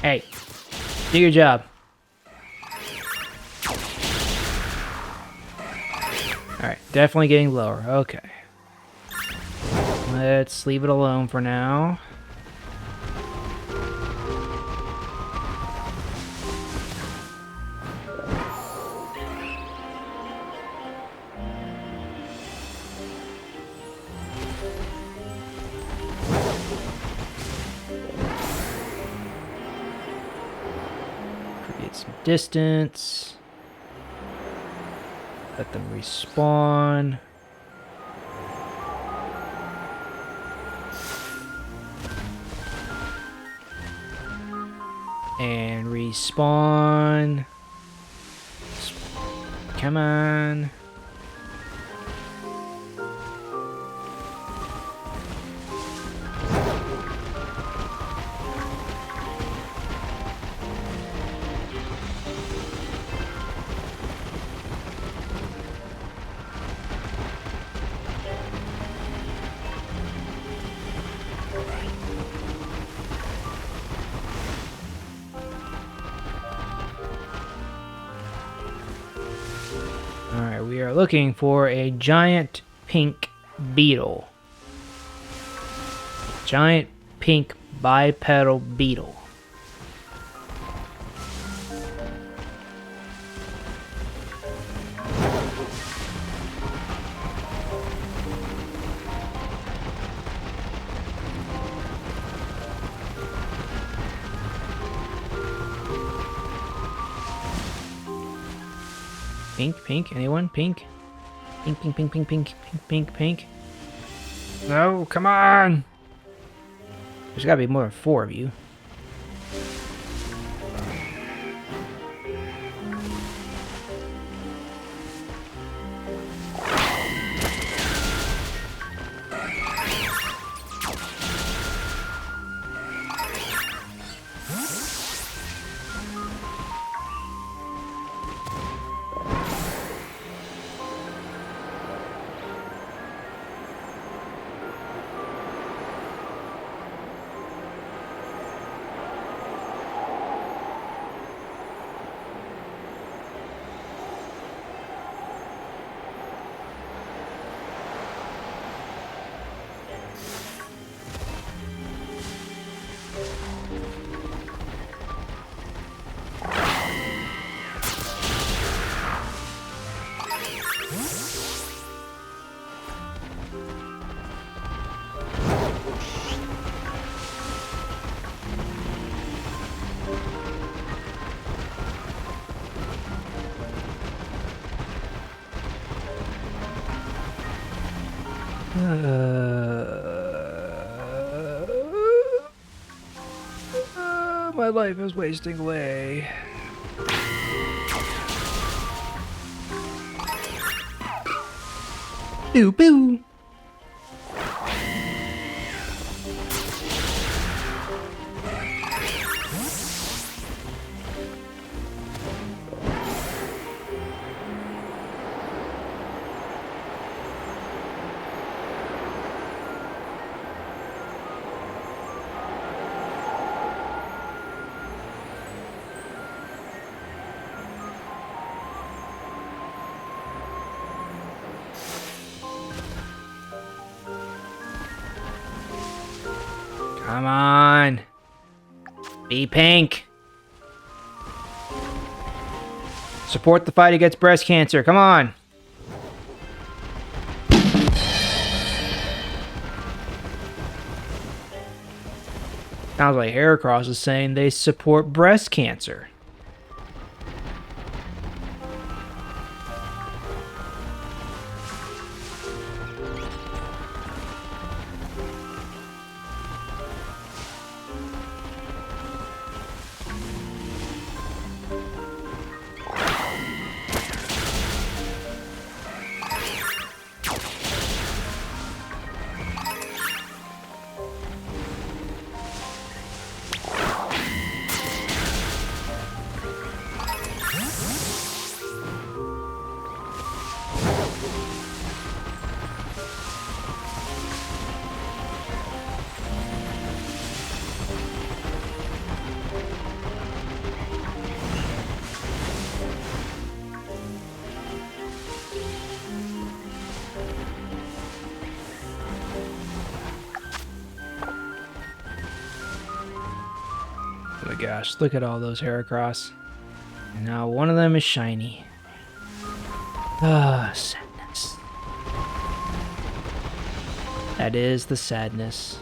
Hey, do your job. Alright, definitely getting lower. Okay. Let's leave it alone for now. distance. Let them respawn. And respawn. Come on. Alright, we are looking for a giant pink beetle. Giant pink bipedal beetle. Pink, pink, anyone? Pink? Pink, pink, pink, pink, pink, pink, pink, pink. No, come on! There's gotta be more than 4 of you. My life is wasting away. Boo boo. Come on. Be pink. Support the fight against breast cancer. Come on. Sounds like Heracross is saying they support breast cancer. Oh my gosh, look at all those Heracross. And now one of them is shiny. Ah, sadness. That is the sadness.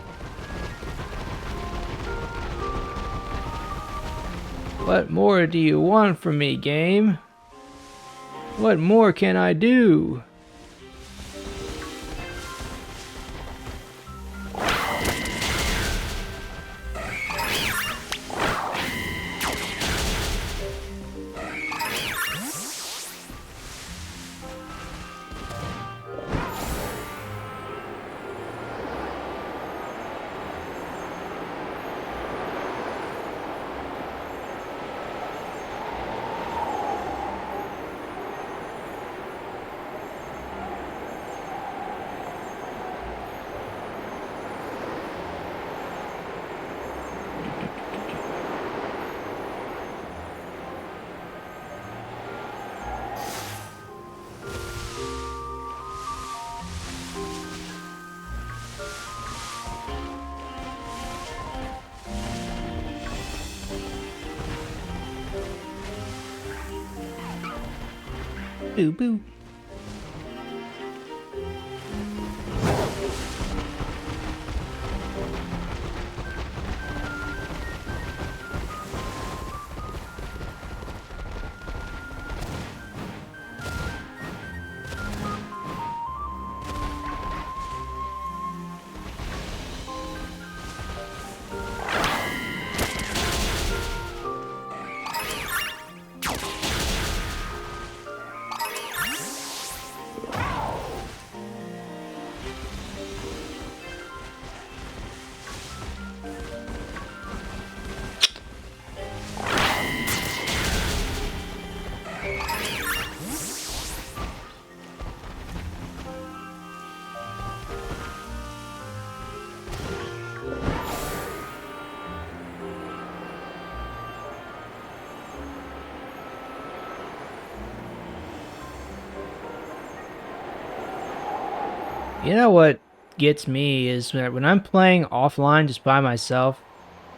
What more do you want from me, game? What more can I do? Boo boo. You know what gets me is that when I'm playing offline just by myself,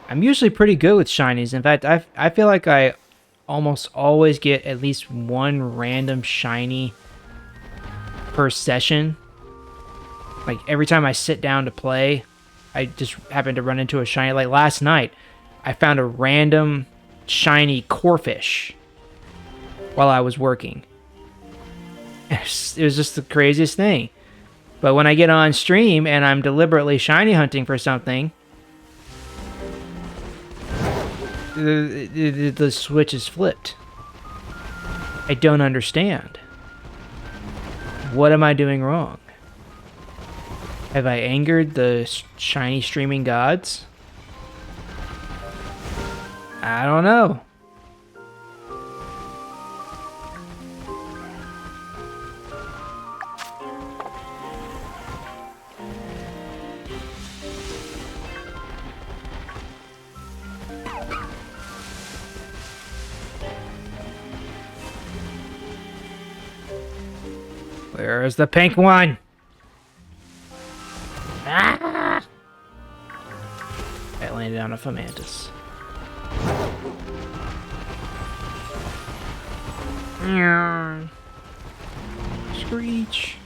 I'm usually pretty good with shinies. In fact, I feel like I almost always get at least one random shiny per session. Like every time I sit down to play, I just happen to run into a shiny. Like last night, I found a random shiny corfish while I was working. It was just the craziest thing. But when I get on stream and I'm deliberately shiny hunting for something, the switch is flipped. I don't understand. What am I doing wrong? Have I angered the shiny streaming gods? I don't know. Where's the pink one? Ah! That landed on a Fomantis. Screech.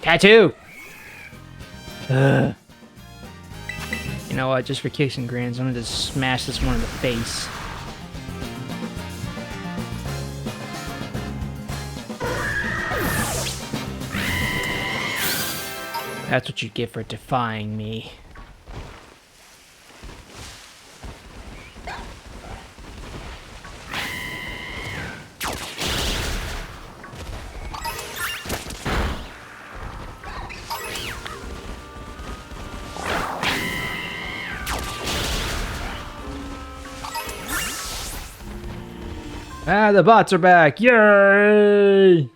Tattoo! Ugh. You know what, just for kicks and grins, I'm gonna just smash this one in the face. That's what you get for defying me. Ah, the bots are back! Yay!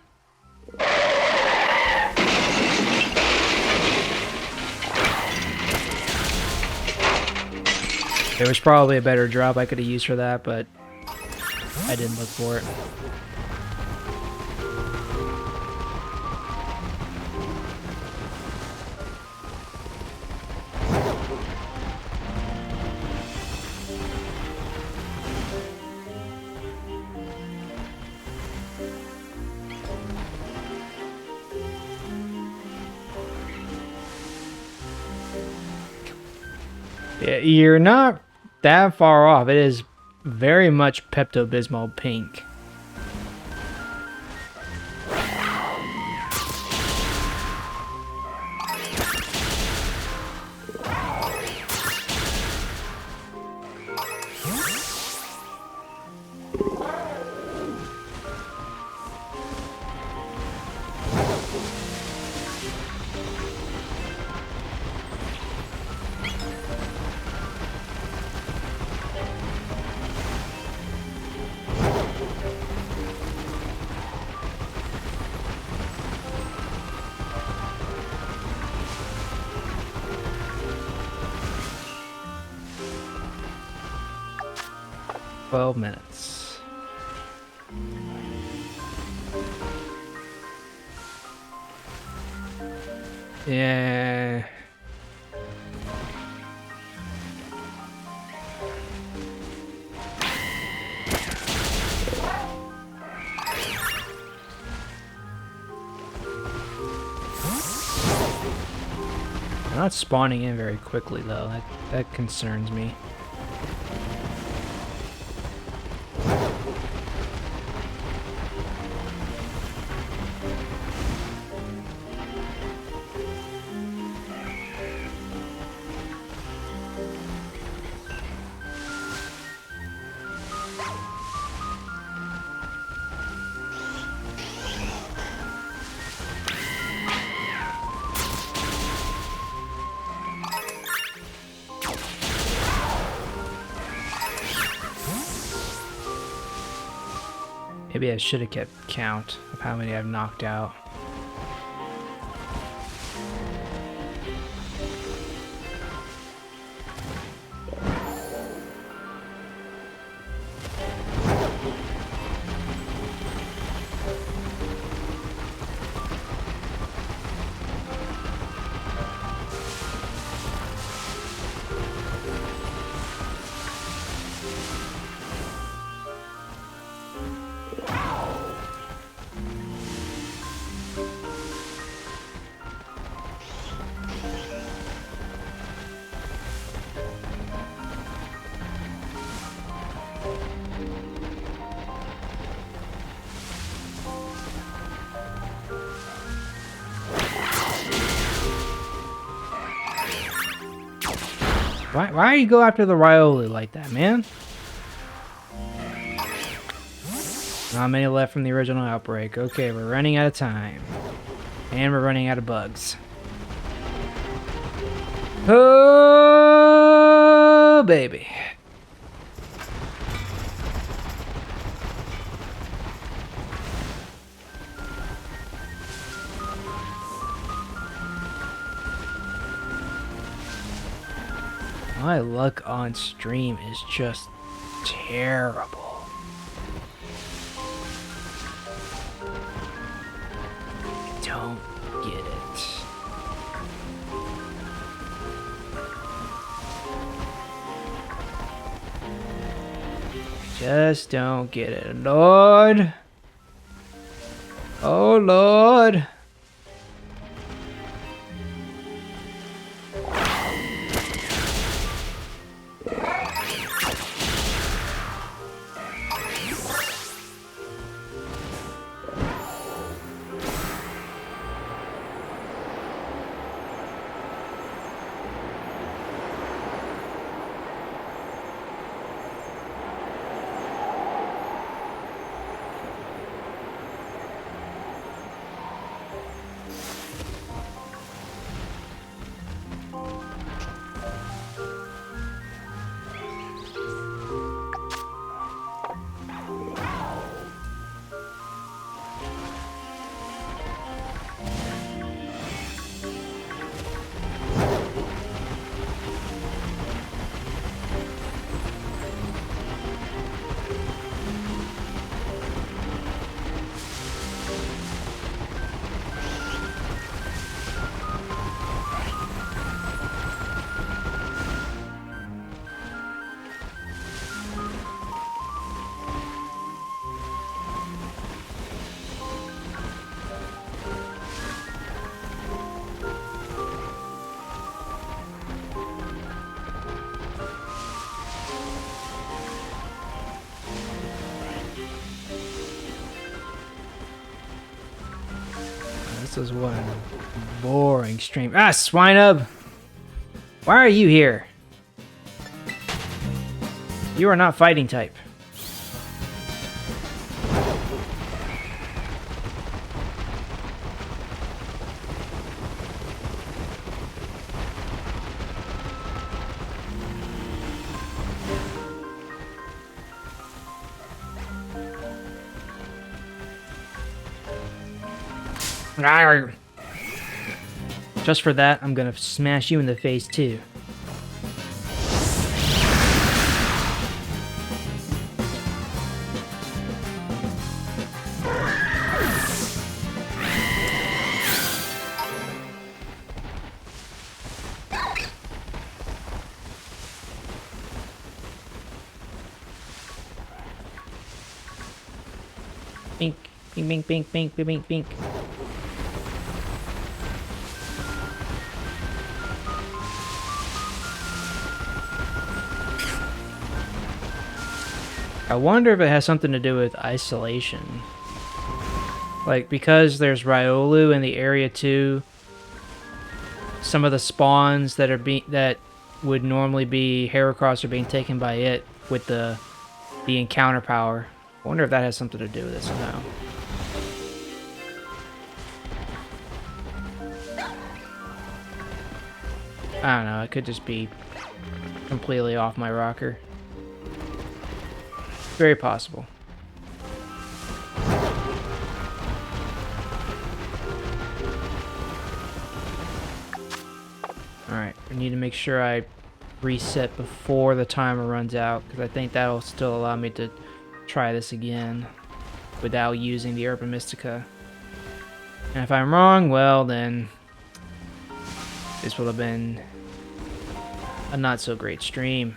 There was probably a better drop I could have used for that, but I didn't look for it. Yeah, you're not that far off. It is very much Pepto-Bismol pink. Minutes. Yeah. They're not spawning in very quickly though. That concerns me. Maybe I should have kept count of how many I've knocked out. Why do you go after the Rioli like that, man? Not many left from the original outbreak. Okay, we're running out of time. And we're running out of bugs. Oh, baby. My luck on stream is just terrible. I don't get it. I just don't get it. Lord. Oh, Lord. This is one boring stream. Ah, Swinub! Why are you here? You are not fighting type. Arrgh. Just for that, I'm gonna smash you in the face too. Bink, bink, bink, bink, bink, bink, bink. I wonder if it has something to do with isolation. Like, because there's Riolu in the area too, some of the spawns that would normally be Heracross are being taken by it with the encounter power. I wonder if that has something to do with it somehow. I don't know, it could just be completely off my rocker. Very possible. Alright, I need to make sure I reset before the timer runs out, because I think that'll still allow me to try this again without using the Herba Mystica. And if I'm wrong, well then this would have been a not so great stream.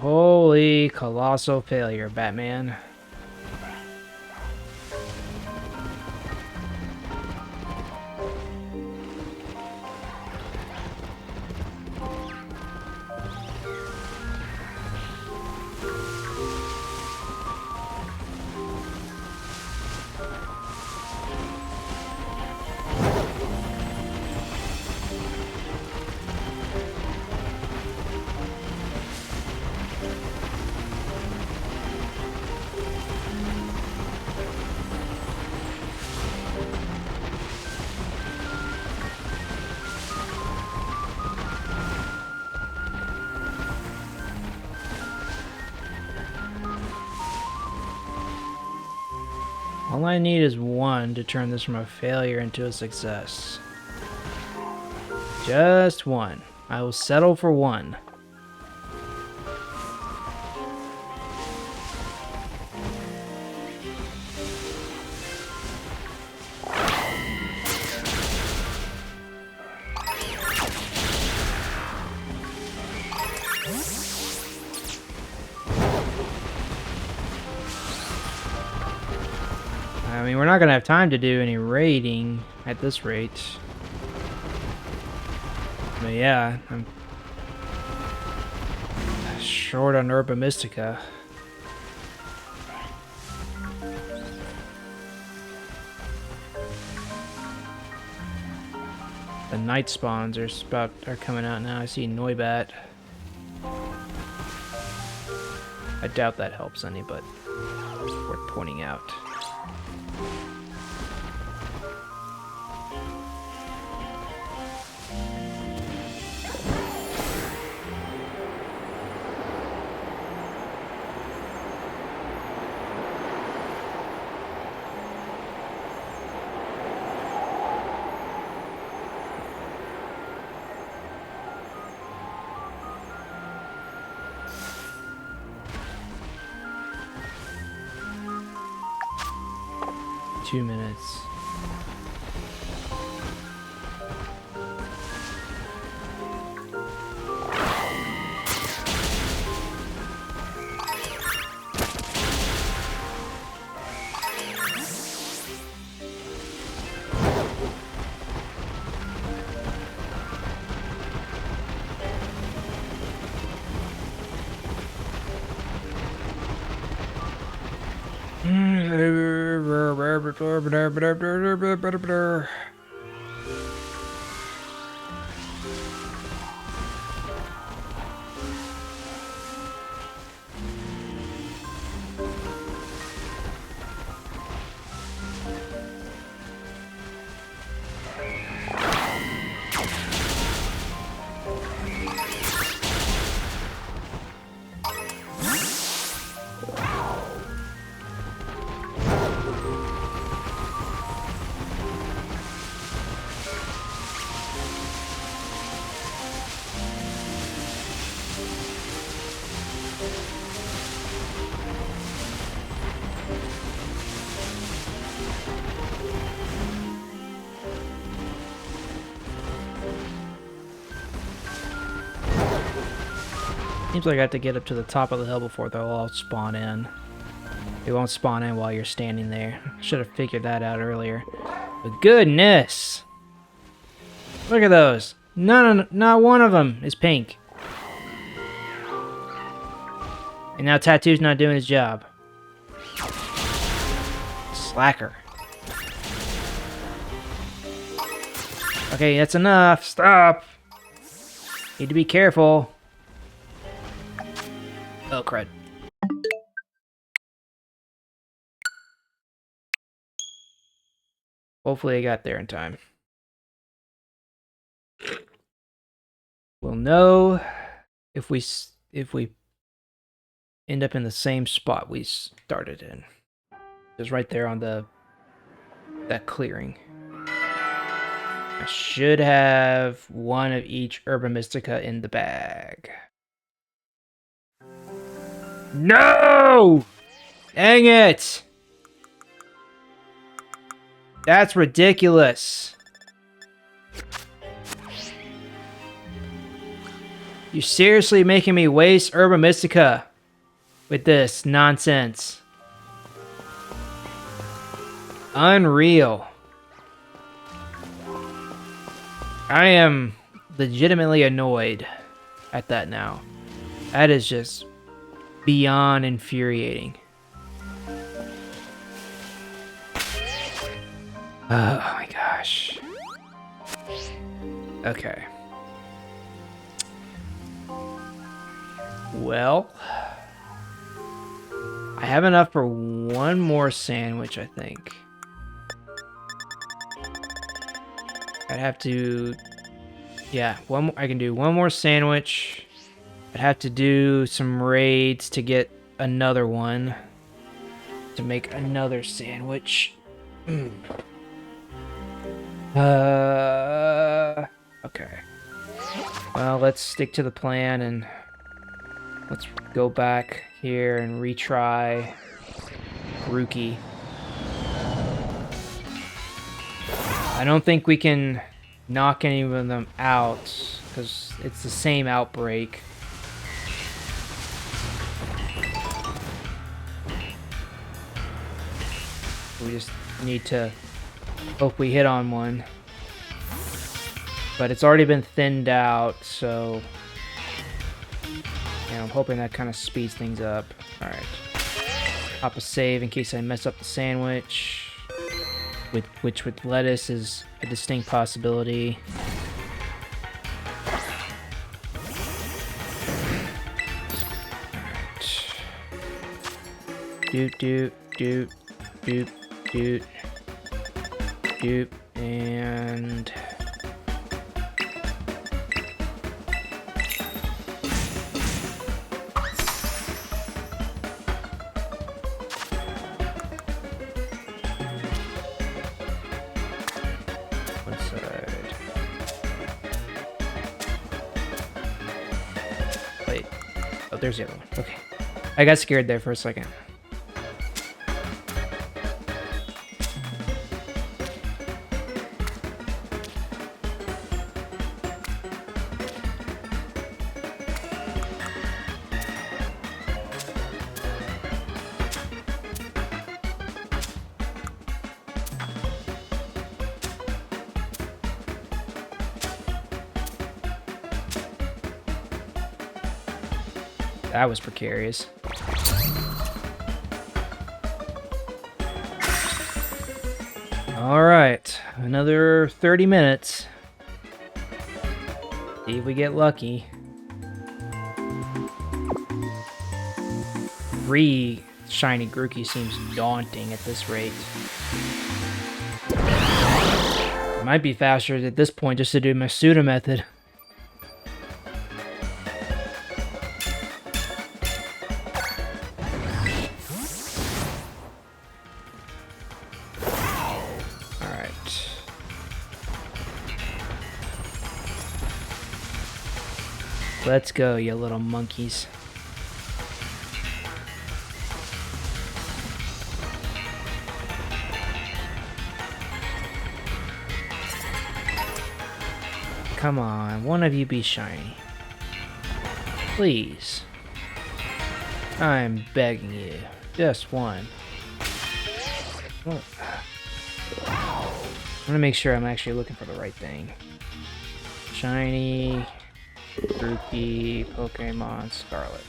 Holy colossal failure, Batman. All I need is one to turn this from a failure into a success. Just one. I will settle for one. I mean, we're not gonna have time to do any raiding at this rate. But yeah, I'm short on Herba Mystica. night spawns are coming out now. I see Noibat. I doubt that helps any, but it's worth pointing out. Two minutes. Seems like I have to get up to the top of the hill before they'll all spawn in. They won't spawn in while you're standing there. Should have figured that out earlier. But goodness! Look at those. No, not one of them is pink. And now Tattoo's not doing his job. Slacker. Okay, that's enough. Stop! Need to be careful. Oh, crud. Hopefully I got there in time. We'll know if we end up in the same spot we started in. Just right there on that clearing. I should have one of each Herba Mystica in the bag. No! Dang it! That's ridiculous. You're seriously making me waste Herba Mystica with this nonsense. Unreal. I am legitimately annoyed at that now. That is just beyond infuriating. Oh my gosh. Okay. Well, I have enough for one more sandwich, I think. I'd have to, yeah, I can do one more sandwich. I'd have to do some raids to get another one to make another sandwich. Okay. Well, let's stick to the plan and let's go back here and retry Grookey. I don't think we can knock any of them out because it's the same outbreak. We just need to hope we hit on one. But it's already been thinned out, so yeah, I'm hoping that kind of speeds things up. Alright. Pop a save in case I mess up the sandwich. Which with lettuce is a distinct possibility. Doot, doot, doot, doot, doot, doot, and... one side. Wait. Oh, there's the other one. Okay. I got scared there for a second. That was precarious. All right, another 30 minutes. See if we get lucky. 3 shiny Grookey seems daunting at this rate. It might be faster at this point just to do my pseudo method. Let's go, you little monkeys. Come on, one of you be shiny. Please. I'm begging you. Just one. I want to make sure I'm actually looking for the right thing. Shiny... Groupie, Pokemon, Scarlet.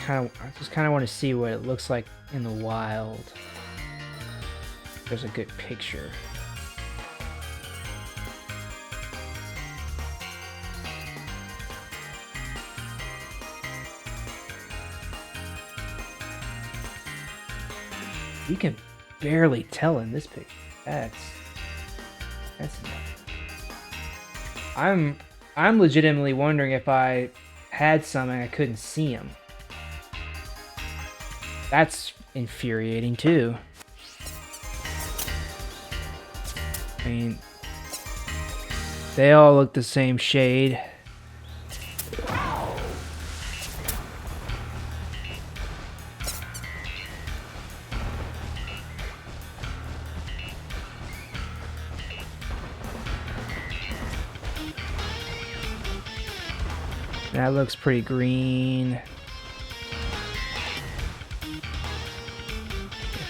I just kind of want to see what it looks like in the wild. There's a good picture. You can barely tell in this picture. That's I'm legitimately wondering if I had some and I couldn't see them. That's infuriating too. I mean, they all look the same shade. That looks pretty green.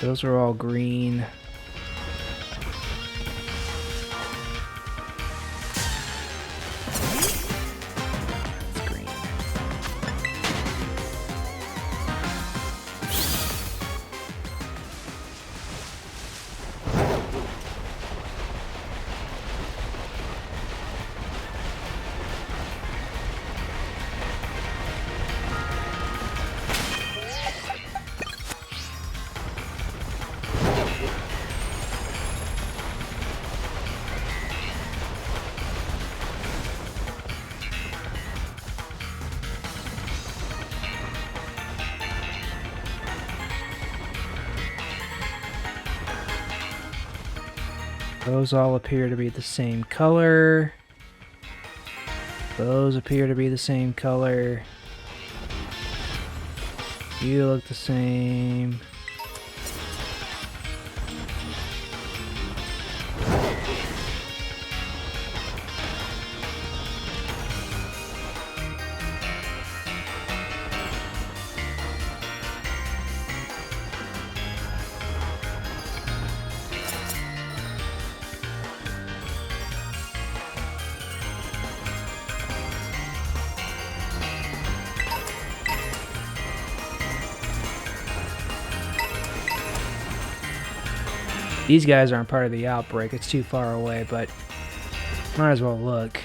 Those are all green. It's green. Those all appear to be the same color. Those appear to be the same color. You look the same. These guys aren't part of the outbreak. It's too far away, but might as well look.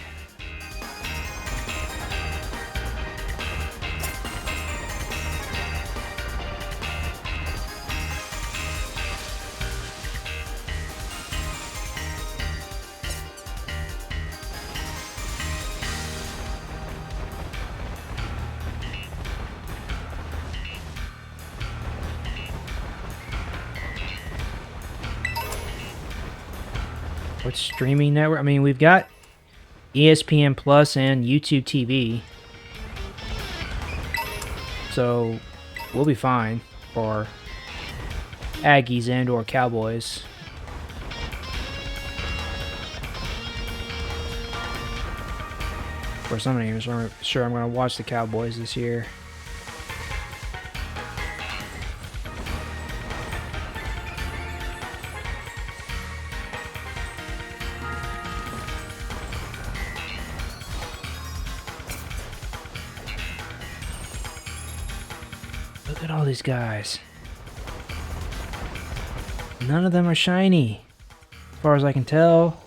What streaming network? I mean, we've got ESPN Plus and YouTube TV. So we'll be fine for Aggies and or Cowboys. Of course, I'm not even sure I'm going to watch the Cowboys this year. Look at all these guys. None of them are shiny, as far as I can tell.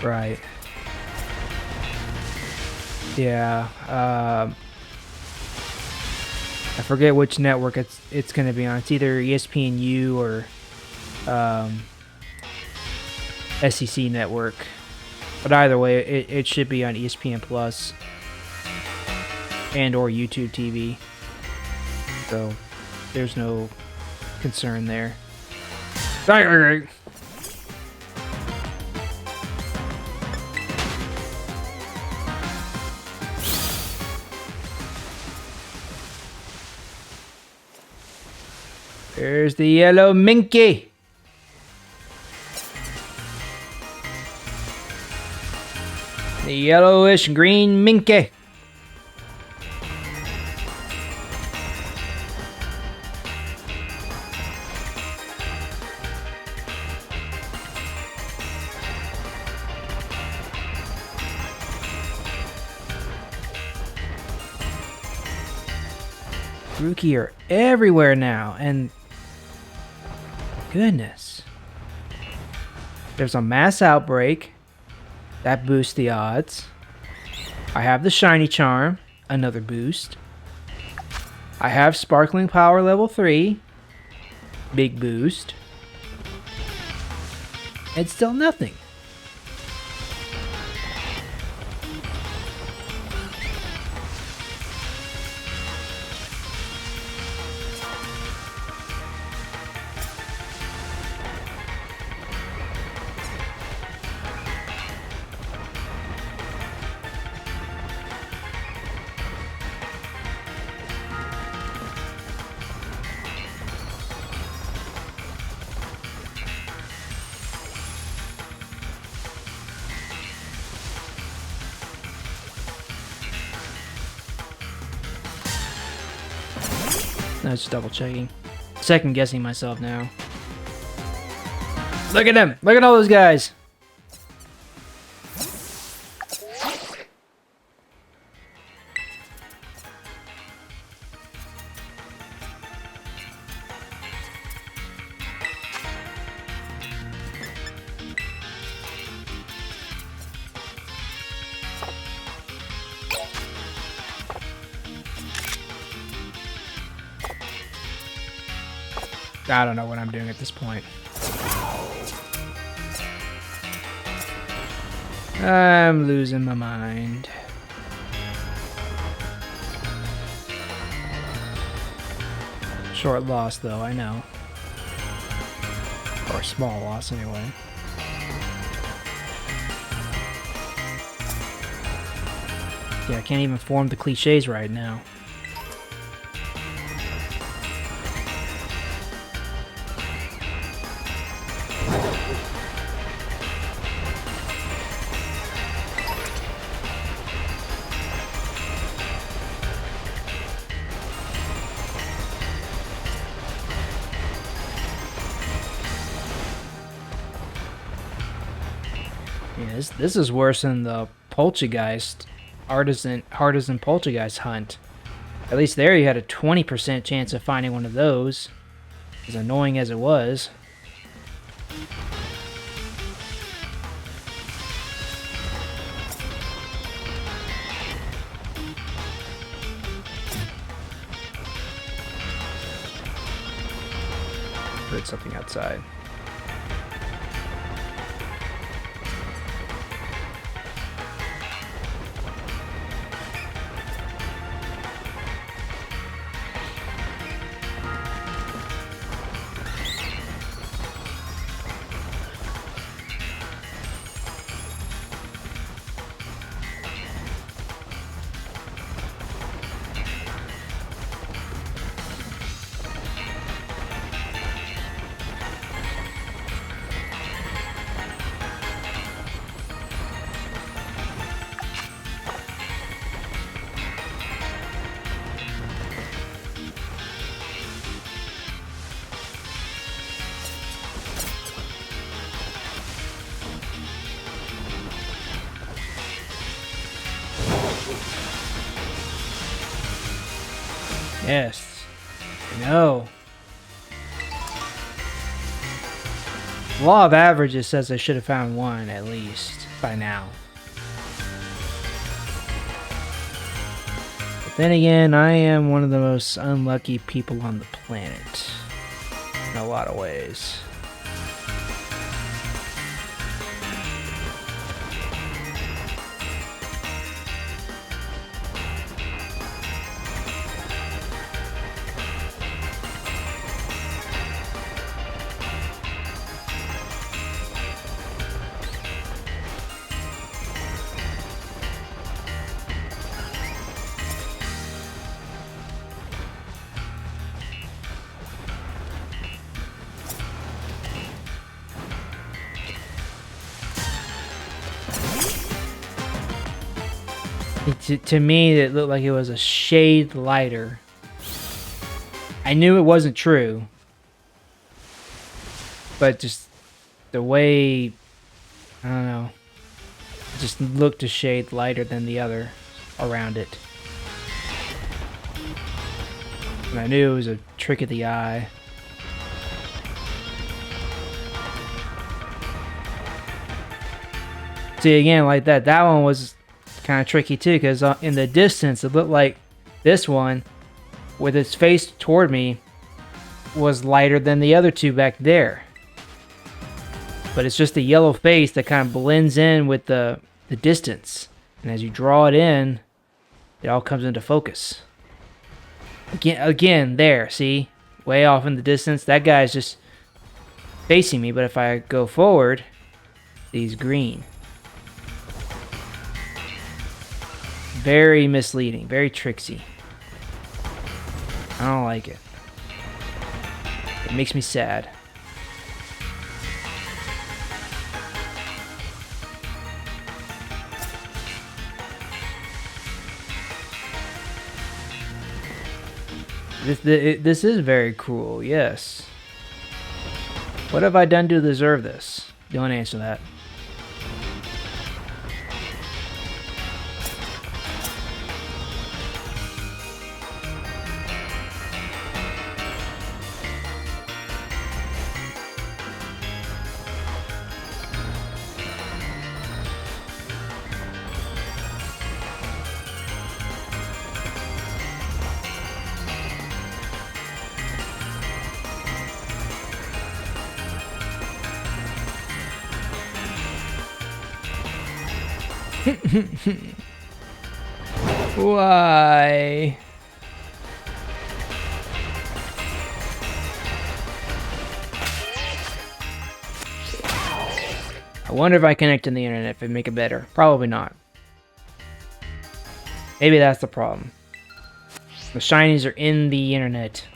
Right. Yeah. I forget which network it's going to be on. It's either ESPNU or SEC network. But either way, it should be on ESPN Plus and or YouTube TV. So there's no concern there. Alright. There's the yellow minky. The yellowish green minky. Rookie are everywhere now, and goodness. There's a mass outbreak. That boosts the odds. I have the shiny charm, another boost. I have sparkling power level 3, big boost. It's still nothing. No, just double checking. Second guessing myself now. Look at them! Look at all those guys! I don't know what I'm doing at this point. I'm losing my mind. Short loss, though, I know. Or small loss, anyway. Yeah, I can't even form the cliches right now. Yeah, this is worse than the Poltergeist artisan Poltergeist hunt. At least there you had a 20% chance of finding one of those. As annoying as it was. Heard something outside. Yes. No. Law of averages says I should have found one at least by now. But then again, I am one of the most unlucky people on the planet. In a lot of ways. To me, it looked like it was a shade lighter. I knew it wasn't true, but just the way, I don't know, it just looked a shade lighter than the other around it. And I knew it was a trick of the eye. See, again, like that one was kind of tricky too, because in the distance it looked like this one with its face toward me was lighter than the other two back there, but it's just the yellow face that kind of blends in with the distance, and as you draw it in, it all comes into focus. Again there, see, way off in the distance, that guy's just facing me, but if I go forward, he's green. Very misleading, very tricksy. I don't like it. It makes me sad. This is very cruel, yes. What have I done to deserve this? Don't answer that. Why? I wonder if I connect to the internet if it make it better. Probably not. Maybe that's the problem. The shinies are in the internet.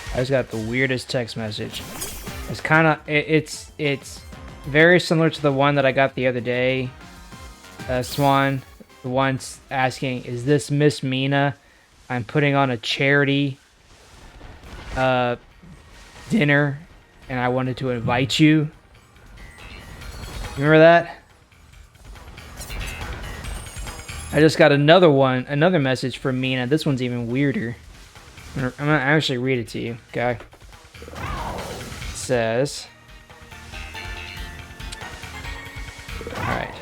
I just got the weirdest text message. It's kind of it's very similar to the one that I got the other day. Swan, the one's asking, "Is this Miss Mina? I'm putting on a charity dinner, and I wanted to invite you." Remember that? I just got another message from Mina. This one's even weirder. I'm gonna actually read it to you, okay? It says, alright.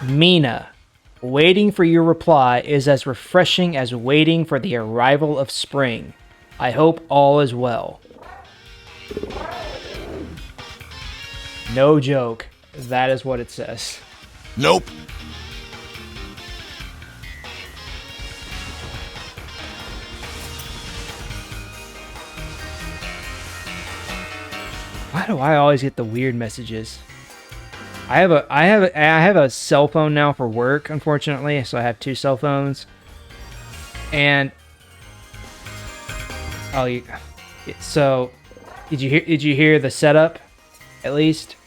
Mina, waiting for your reply is as refreshing as waiting for the arrival of spring. I hope all is well. No joke. That is what it says. Nope. Why do I always get the weird messages? I have a cell phone now for work, unfortunately, so I have two cell phones. And Oh, so did you hear the setup at least?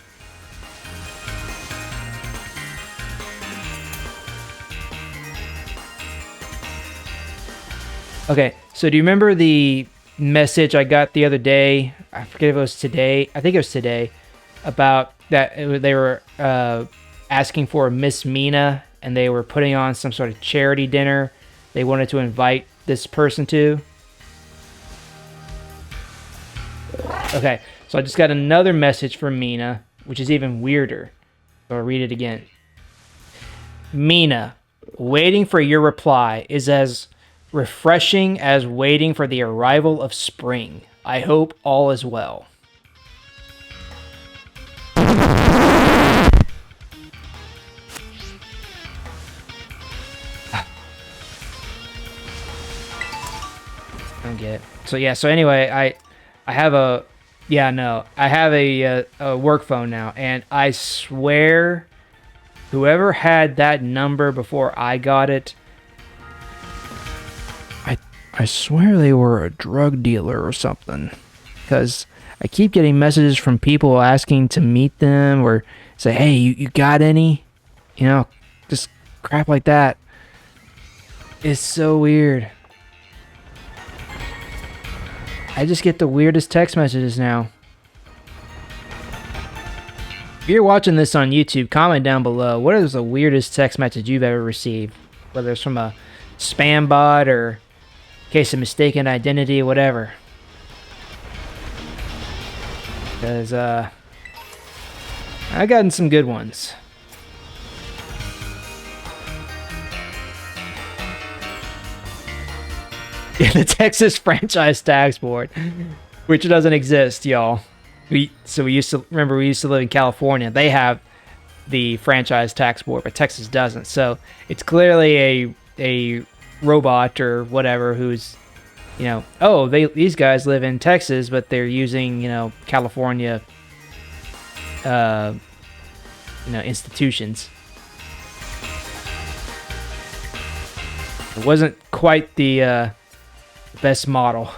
Okay, so do you remember the message I got the other day? I forget if it was today. I think it was today about that they were asking for Miss Mina, and they were putting on some sort of charity dinner they wanted to invite this person to. Okay, so I just got another message from Mina, which is even weirder. So I'll read it again. Mina, waiting for your reply is as refreshing as waiting for the arrival of spring. I hope all is well. I don't get it. So yeah, so anyway, I have a work phone now, and I swear whoever had that number before I got it, I swear they were a drug dealer or something, because I keep getting messages from people asking to meet them or say, hey, you got any? You know, just crap like that. It's so weird. I just get the weirdest text messages now. If you're watching this on YouTube, comment down below. What is the weirdest text message you've ever received? Whether it's from a spam bot or case of mistaken identity, whatever. Because, I've gotten some good ones. The Texas Franchise Tax Board, which doesn't exist, y'all. We used to live in California. They have the Franchise Tax Board, but Texas doesn't. So it's clearly a robot or whatever who's, you know, oh, these guys live in Texas, but they're using, you know, California, institutions. It wasn't quite the best model.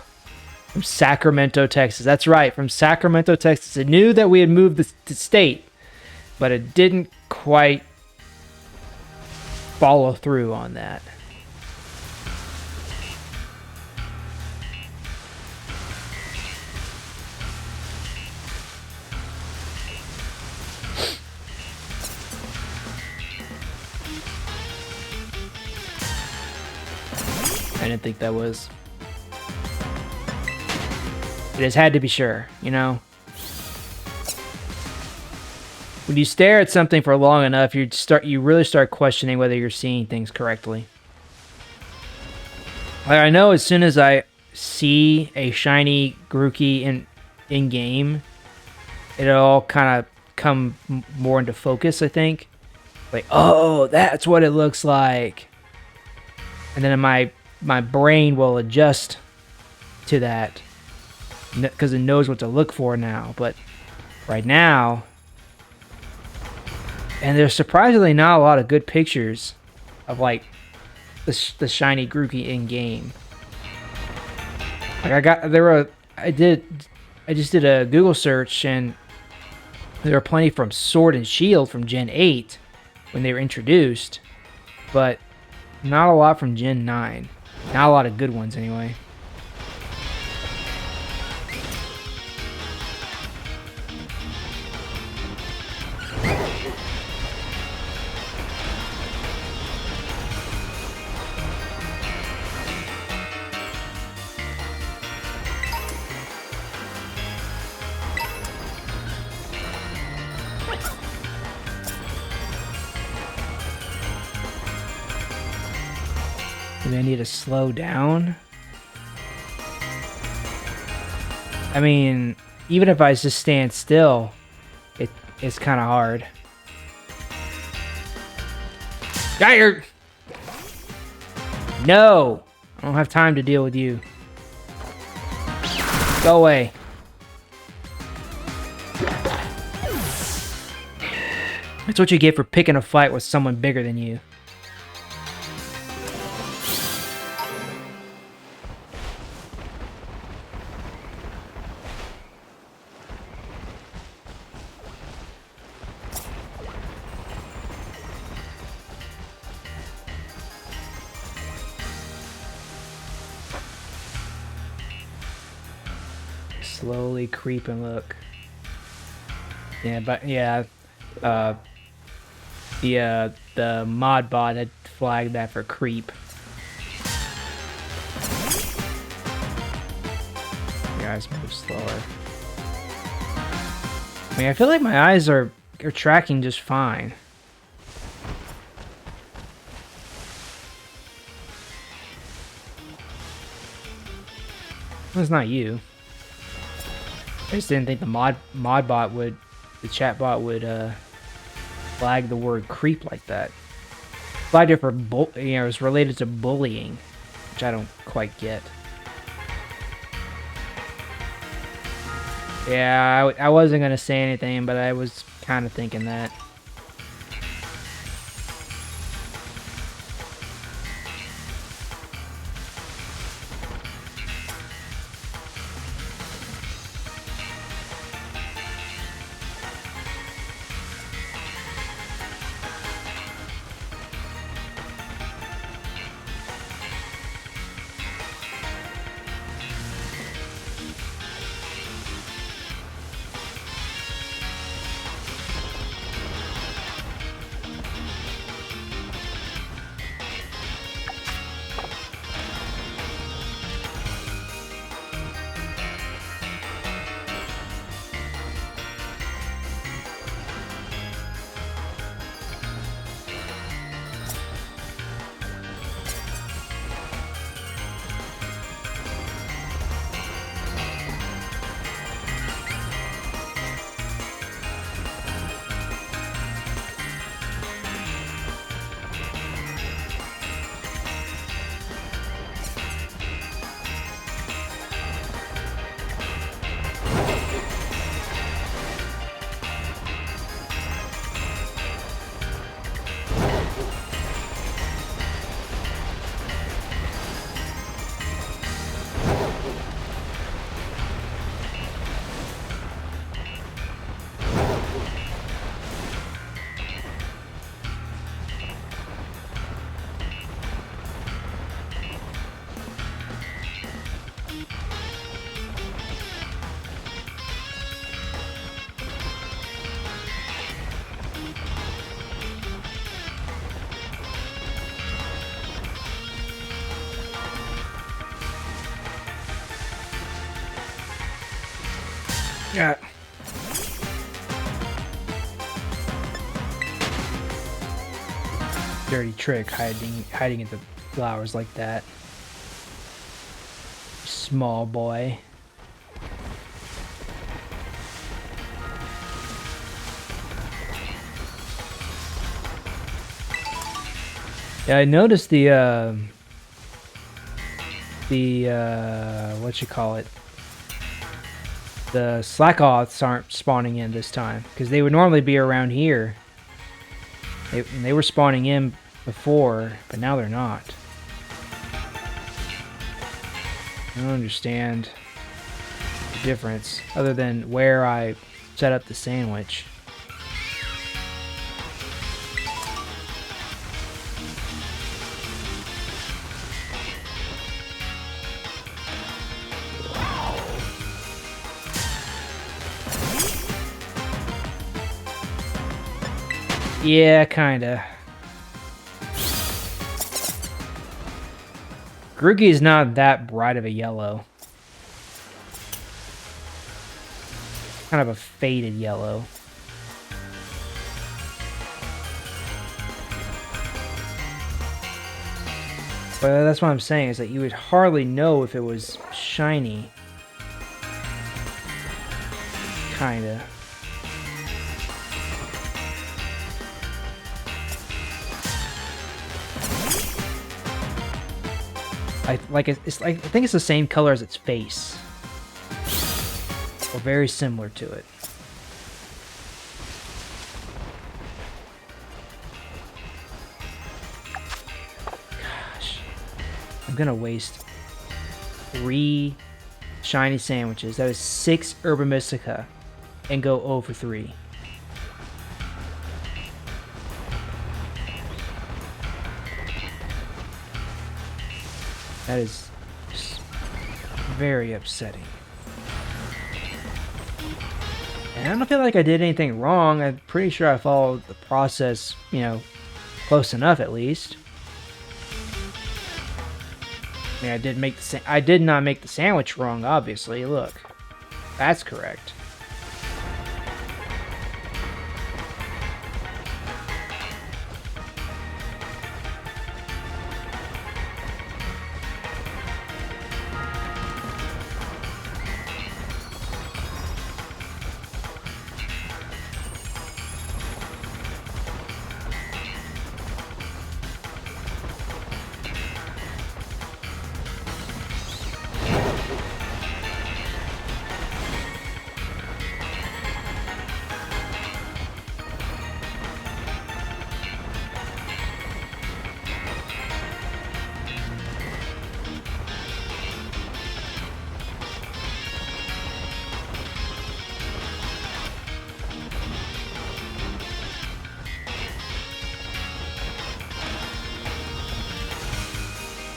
From Sacramento, Texas. That's right, from Sacramento, Texas. It knew that we had moved the state, but it didn't quite follow through on that. I didn't think that was. It has had to be sure, you know? When you stare at something for long enough, you really start questioning whether you're seeing things correctly. Like, I know as soon as I see a shiny Grookey in game, it'll all kind of come more into focus, I think. Like, oh, that's what it looks like. And then my brain will adjust to that because it knows what to look for now. But right now, and there's surprisingly not a lot of good pictures of like the shiny Grookey in game. Like I just did a Google search, and there were plenty from Sword and Shield from Gen 8 when they were introduced, but not a lot from Gen 9. Not a lot of good ones anyway. Do I need to slow down? I mean, even if I just stand still, it's kind of hard. Geyer! No! I don't have time to deal with you. Go away. That's what you get for picking a fight with someone bigger than you. Slowly creep and look. Yeah, but yeah, the mod bot had flagged that for creep. Your eyes move slower. I mean, I feel like my eyes are tracking just fine. It's not you. I just didn't think the mod bot would, the chat bot would flag the word creep like that. Flagged it for it was related to bullying, which I don't quite get. Yeah, I wasn't gonna say anything, but I was kind of thinking that. Yeah. Dirty trick, hiding in the flowers like that. Small boy. Yeah, I noticed the what you call it? The Slackoths aren't spawning in this time, because they would normally be around here. They were spawning in before, but now they're not. I don't understand the difference, other than where I set up the sandwich. Yeah, kinda. Grookey is not that bright of a yellow. Kind of a faded yellow. But that's what I'm saying, is that you would hardly know if it was shiny. Kinda. I think it's the same color as its face, or very similar to it. Gosh, I'm gonna waste 3 shiny sandwiches. That is 6 Herba Mystica, and go 0 for 3. That is very upsetting. And I don't feel like I did anything wrong. I'm pretty sure I followed the process, you know, close enough at least. I mean, I did not make the sandwich wrong, obviously. Look, that's correct.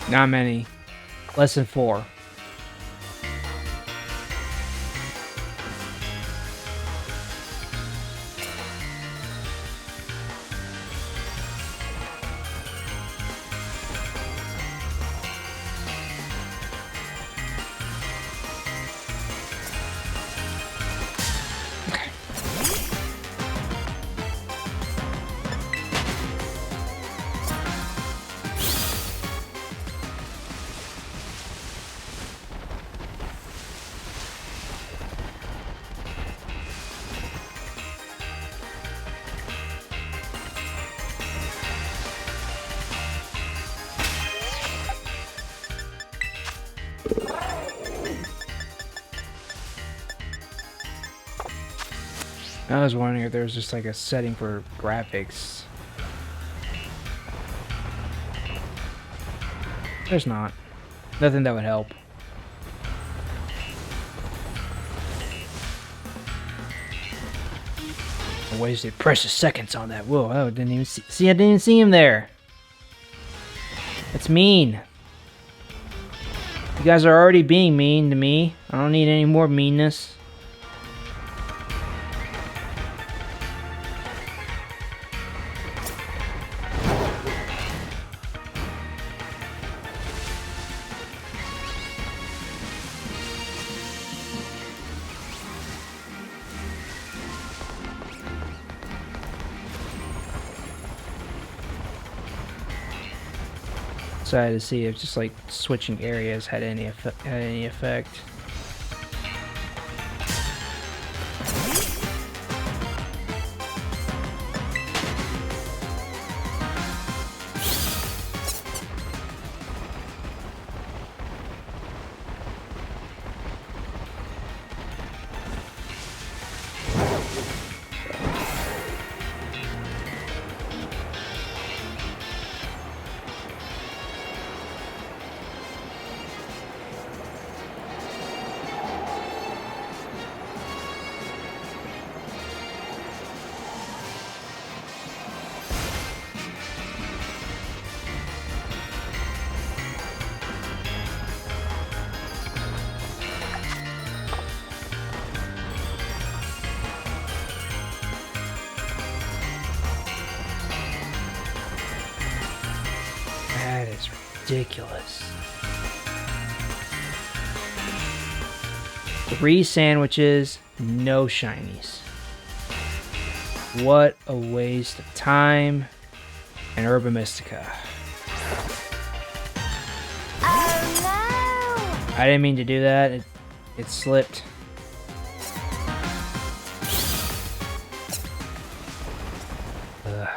Not many. Less than 4. I was wondering if there was just like a setting for graphics. There's not. Nothing that would help. I wasted precious seconds on that. Whoa, I didn't even see. I didn't even see him there. That's mean. You guys are already being mean to me. I don't need any more meanness. Decided to see if just like switching areas had any effect. That is ridiculous. 3 sandwiches, no shinies. What a waste of time and Herba Mystica. Oh no! I didn't mean to do that. It slipped. Ugh.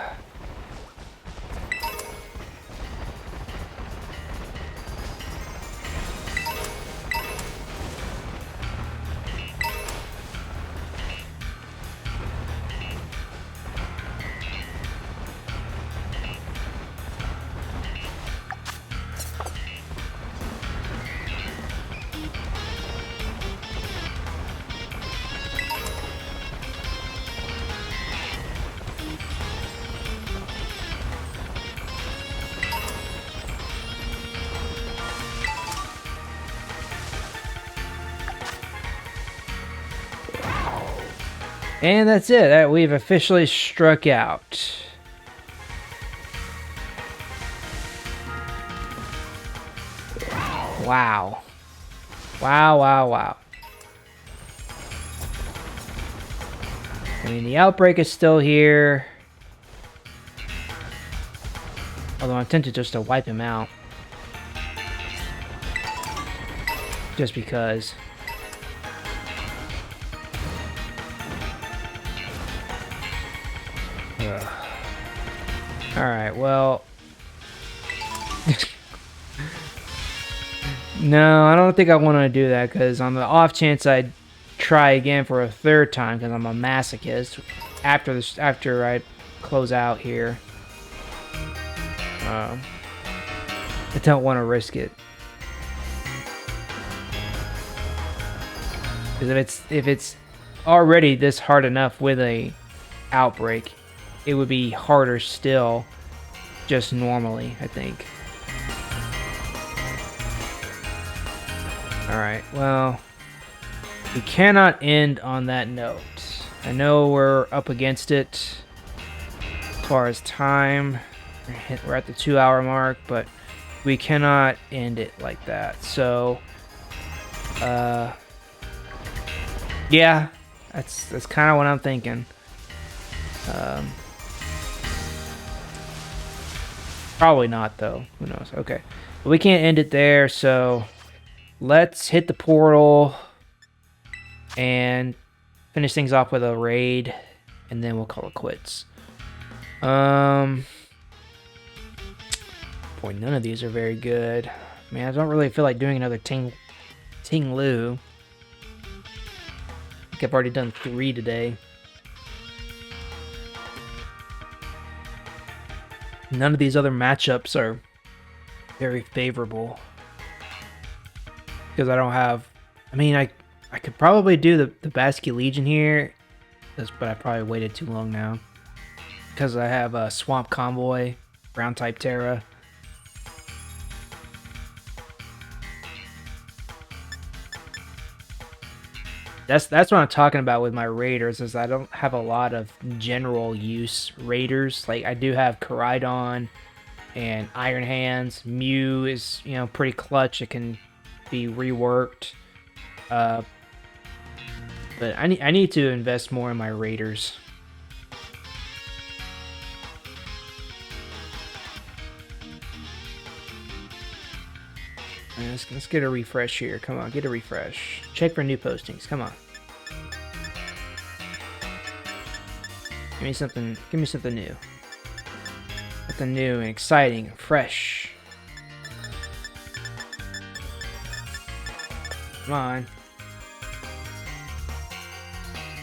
And that's it. We've officially struck out. Wow. Wow, wow, wow. I mean, the outbreak is still here. Although I'm tempted just to wipe him out. Just because. Alright, well... No, I don't think I want to do that, because on the off chance I'd try again for a third time, because I'm a masochist, after I close out here. I don't want to risk it. Because if it's already this hard enough with a outbreak, it would be harder still just normally, I think. Alright, well, we cannot end on that note. I know we're up against it as far as time. We're at the 2-hour mark, but we cannot end it like that. So, yeah, that's kind of what I'm thinking. Probably not, though. Who knows? Okay, but we can't end it there, so let's hit the portal and finish things off with a raid, and then we'll call it quits. Boy, none of these are very good. Man, I don't really feel like doing another Ting Lu. I think I've already done 3 today. None of these other matchups are very favorable. Because I don't have... I mean, I could probably do the Basque Legion here, but I probably waited too long now. Because I have a Swamp Convoy, Ground type Terra. That's what I'm talking about with my raiders, is I don't have a lot of general use raiders. Like, I do have Koraidon and Iron Hands. Mew is, you know, pretty clutch. It can be reworked. But I need to invest more in my raiders. Let's get a refresh here. Come on, get a refresh. Check for new postings. Come on. Give me something new. Something new and exciting and fresh. Come on.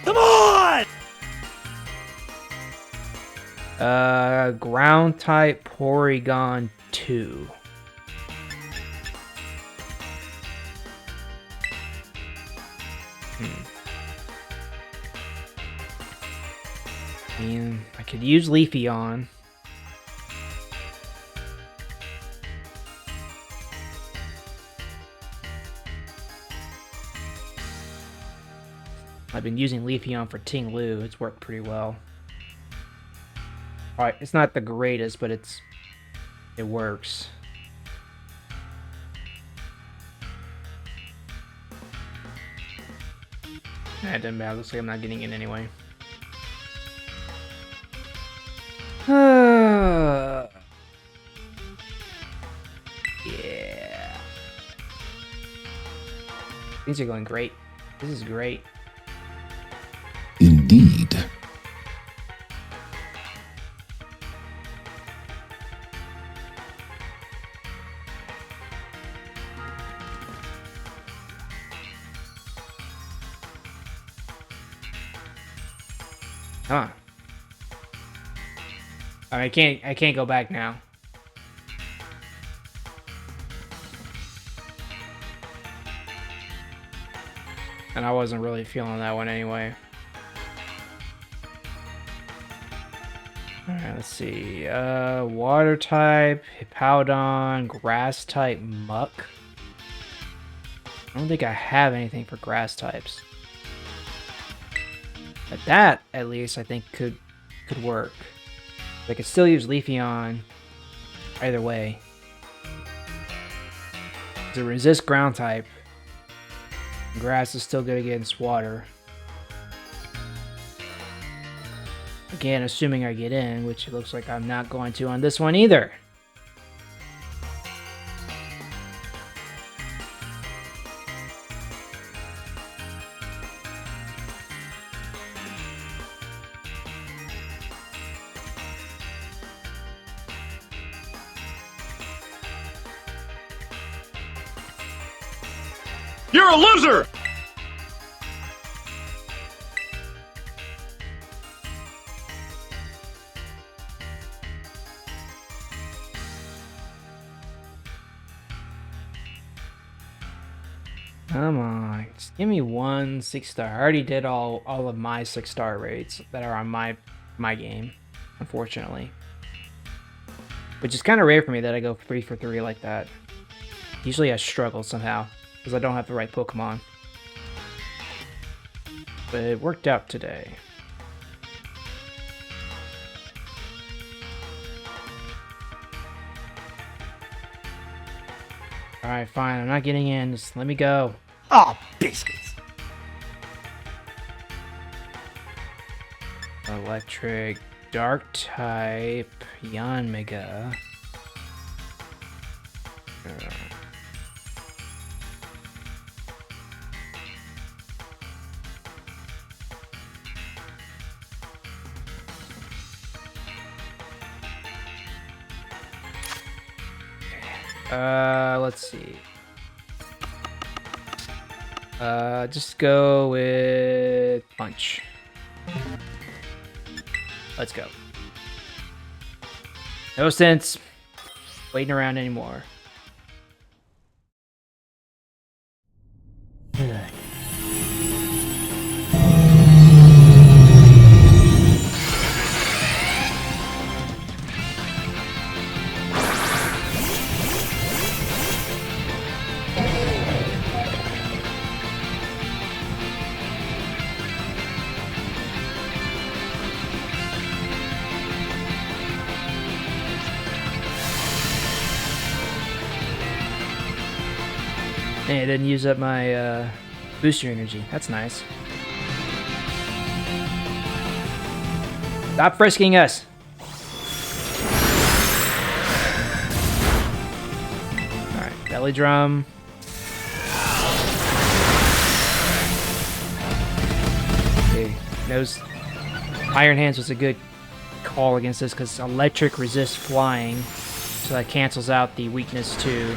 Come on! Ground type Porygon 2. And I could use Leafeon. I've been using Leafeon for Ting Lu. It's worked pretty well. Alright, it's not the greatest, but it works. Nah, it doesn't matter. Looks like I'm not getting it anyway. Yeah. Things are going great. This is great. Indeed. Huh. I can't go back now. And I wasn't really feeling that one anyway. Alright, let's see. Water type, Hippowdon, grass type, Muck. I don't think I have anything for grass types. But that, at least, I think could work. I could still use Leafeon either way. To resist ground type. Grass is still good against water. Again, assuming I get in, which it looks like I'm not going to on this one either. You're a loser! Come on, just give me one 6-star. I already did all of my 6-star rates that are on my game, unfortunately. Which is kind of rare for me that I go 3 for 3 like that. Usually I struggle somehow, because I don't have the right Pokemon. But it worked out today. Alright, fine, I'm not getting in, just let me go. Oh, biscuits. Electric, Dark type, Yanmega. Let's see. Just go with Punch. Let's go. No sense waiting around anymore. Hey, I didn't use up my booster energy. That's nice. Stop frisking us! Alright, belly drum. Okay, knows Iron Hands was a good call against this because electric resists flying, so that cancels out the weakness to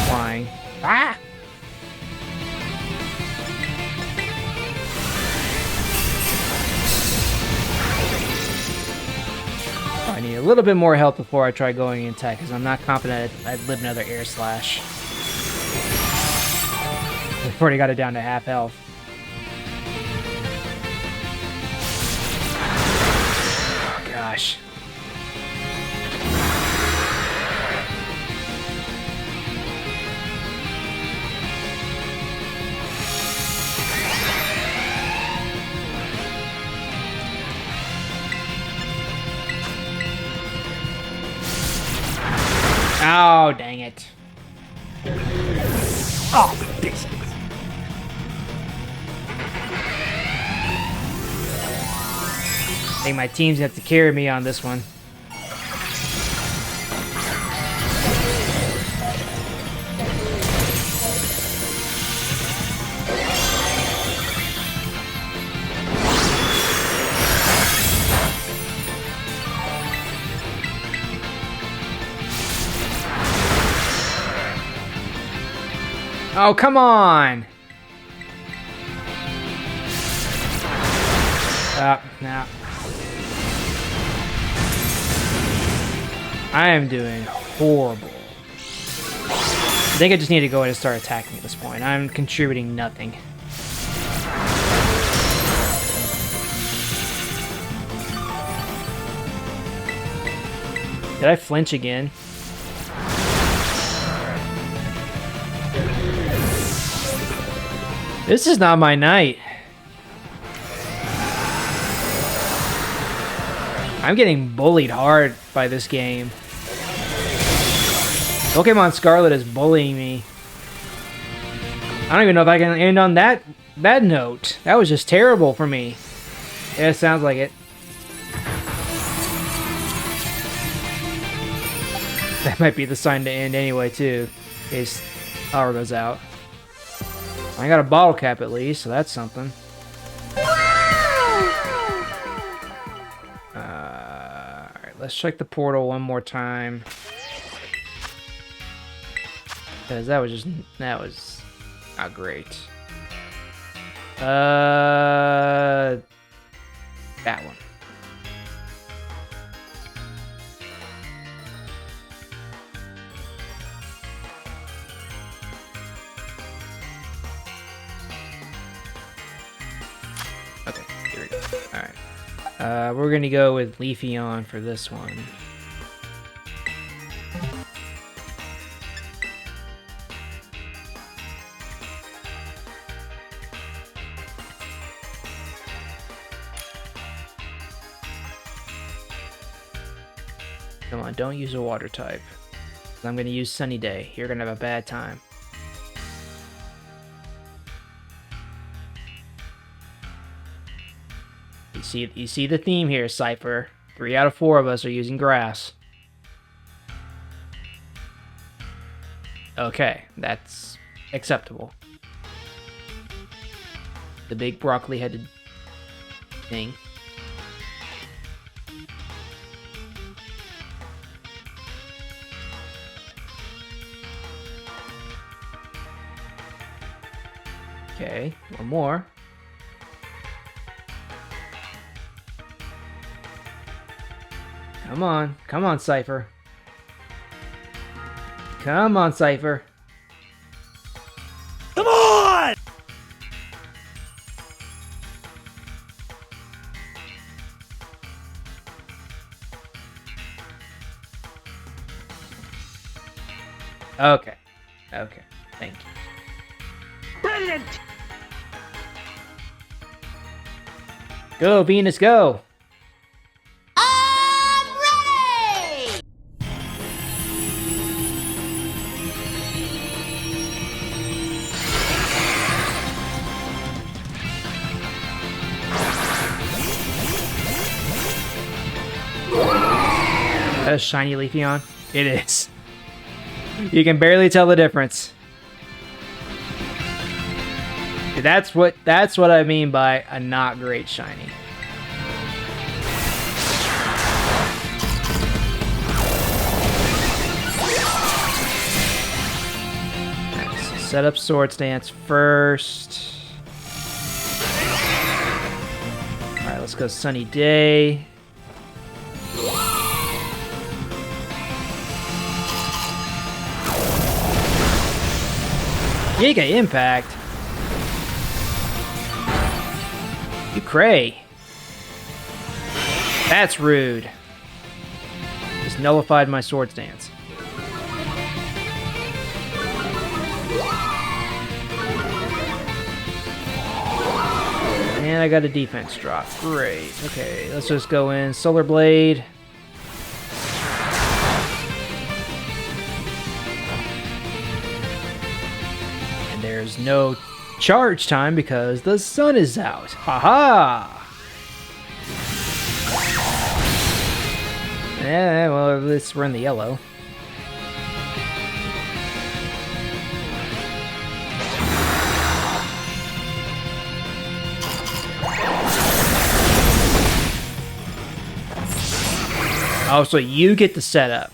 flying. Ah! I need a little bit more health before I try going in attack, because I'm not confident I'd live another air slash. We've already got it down to half health. Oh, gosh. Oh, dang it. Oh, biscuits. I think my teams have to carry me on this one. Oh, come on! No. I am doing horrible. I think I just need to go ahead and start attacking at this point. I'm contributing nothing. Did I flinch again? This is not my night. I'm getting bullied hard by this game. Pokemon Scarlet is bullying me. I don't even know if I can end on that note. That was just terrible for me. Yeah, it sounds like it. That might be the sign to end anyway, too. In case power goes out. I got a bottle cap at least, so that's something. Alright, let's check the portal one more time. Because that was not great. That one. Okay, here we go. Alright. We're gonna go with Leafeon for this one. Come on, don't use a water type. I'm gonna use Sunny Day. You're gonna have a bad time. You see the theme here, Cypher. 3 out of 4 of us are using grass. Okay, that's acceptable. The big broccoli-headed thing. Okay, one more. Come on, Cypher. Come on, Cypher. Come on! Okay. Okay, thank you. Brilliant! Go, Venus, go! I'm ready! That a shiny Leafeon? It is. You can barely tell the difference. That's what I mean by a not great shiny. Right, so set up Swords Dance first. Alright, let's go Sunny Day. Giga Impact? You cray. That's rude. Just nullified my Swords Dance. And I got a defense drop. Great. Okay, let's just go in. Solar Blade. And there's no charge time because the sun is out. Haha! Yeah, well, at least we're in the yellow. Oh, so you get the setup.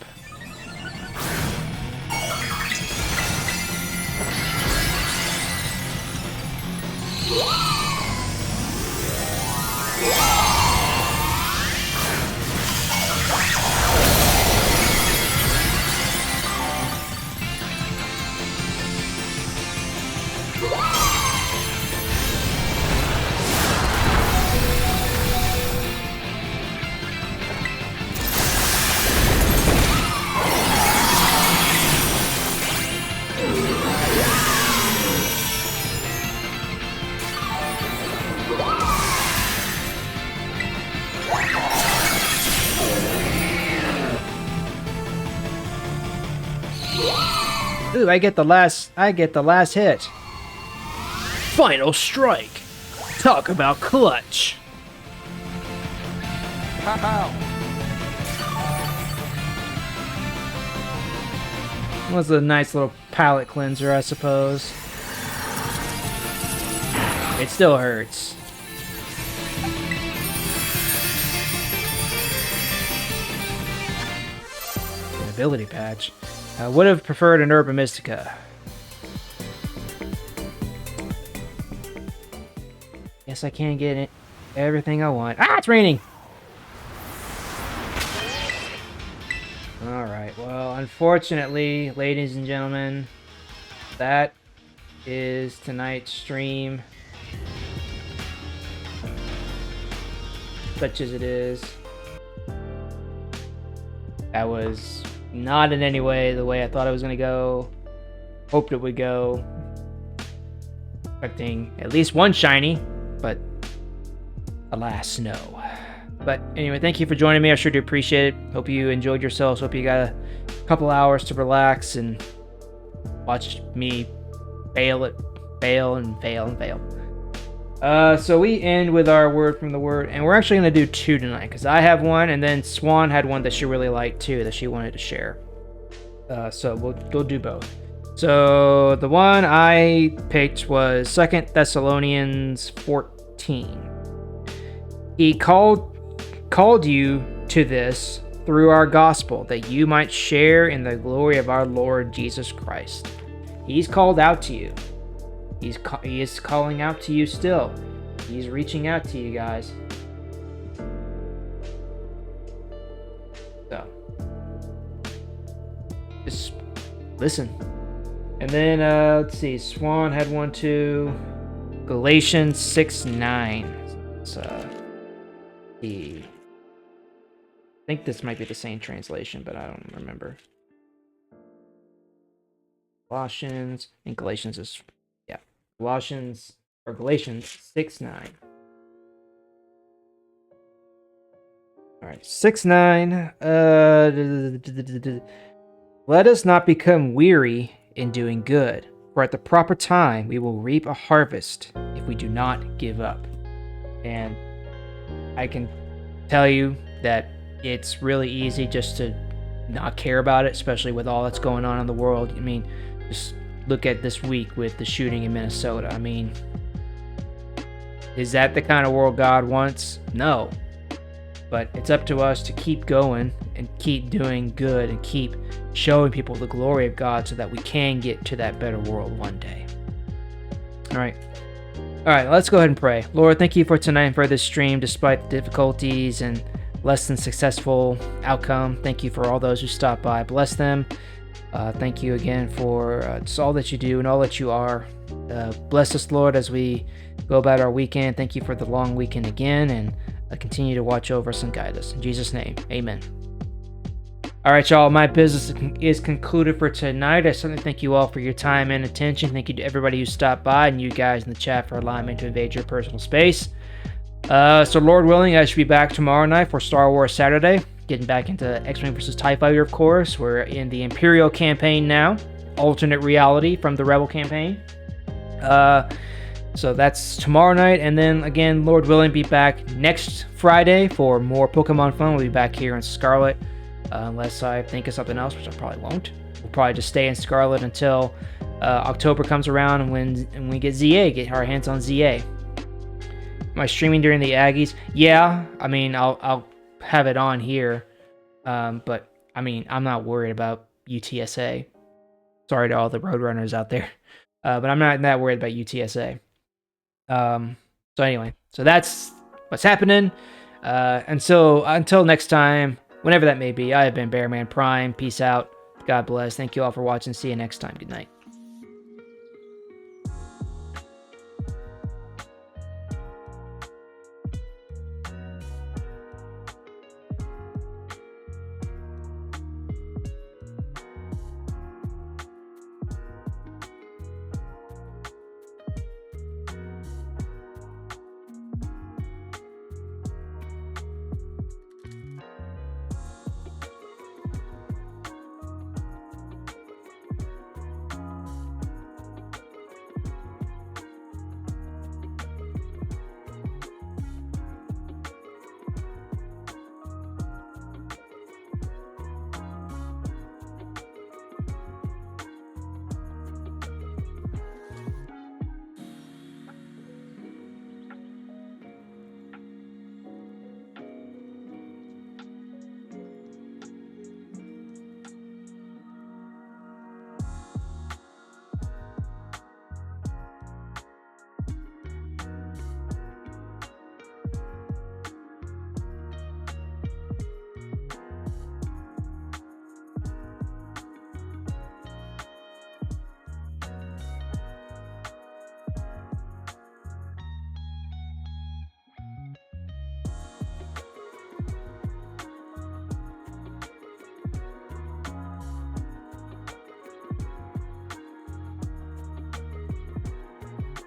Ooh, I get the last hit. Final strike. Talk about clutch. Was a nice little palate cleanser, I suppose. It still hurts. An ability patch. I would have preferred an Herba Mystica. Guess I can't get it. Everything I want. Ah, it's raining! Alright, well, unfortunately, ladies and gentlemen, that is tonight's stream. Such as it is. That was not in any way the way I thought it was going to go. Hoped it would go. Expecting at least one shiny, but alas, no. But anyway, thank you for joining me. I sure do appreciate it. Hope you enjoyed yourselves. Hope you got a couple hours to relax and watch me fail and fail. So we end with our word from the word, and we're actually going to do two tonight because I have one, and then Swan had one that she really liked too that she wanted to share. So we'll do both. So the one I picked was 2 Thessalonians 14. He called you to this through our gospel, that you might share in the glory of our Lord Jesus Christ. He's called out to you. He is calling out to you still. He's reaching out to you guys. So, just listen. And then, let's see, Swan had one too. Galatians 6:9. So, I think this might be the same translation, but I don't remember. Colossians and Galatians is, yeah. Galatians 6:9. Alright, 6:9. Let us not become weary in doing good, for at the proper time we will reap a harvest if we do not give up. And I can tell you that it's really easy just to not care about it, especially with all that's going on in the world. I mean, just look at this week with the shooting in Minnesota. I mean, is that the kind of world God wants? No. But it's up to us to keep going and keep doing good and keep showing people the glory of God so that we can get to that better world one day. All right, let's go ahead and pray. Lord, thank you for tonight and for this stream, despite the difficulties and less than successful outcome. Thank you for all those who stopped by. Bless them. Thank you again for just all that you do and all that you are. Bless us, Lord, as we go about our weekend. Thank you for the long weekend again, and continue to watch over us and guide us. In Jesus' name, amen. All right, y'all, my business is concluded for tonight. I certainly thank you all for your time and attention. Thank you to everybody who stopped by and you guys in the chat for allowing me to invade your personal space. So Lord willing, I should be back tomorrow night for Star Wars Saturday. Getting back into X-Wing vs. TIE Fighter, of course. We're in the Imperial campaign now. Alternate reality from the Rebel campaign. So that's tomorrow night. And then, again, Lord willing, be back next Friday for more Pokemon fun. We'll be back here in Scarlet. Unless I think of something else, which I probably won't. We'll probably just stay in Scarlet until October comes around and when we get ZA, get our hands on ZA. Am I streaming during the Aggies? Yeah, I mean, I'll have it on here. But, I mean, I'm not worried about UTSA. Sorry to all the Roadrunners out there. But I'm not that worried about UTSA. So anyway, so that's what's happening. And so until next time, whenever that may be, I have been Bearman Prime. Peace out. God bless. Thank you all for watching. See you next time. Good night.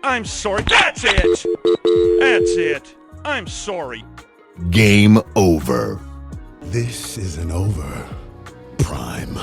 I'm sorry. That's it! That's it. I'm sorry. Game over. This isn't over, Prime.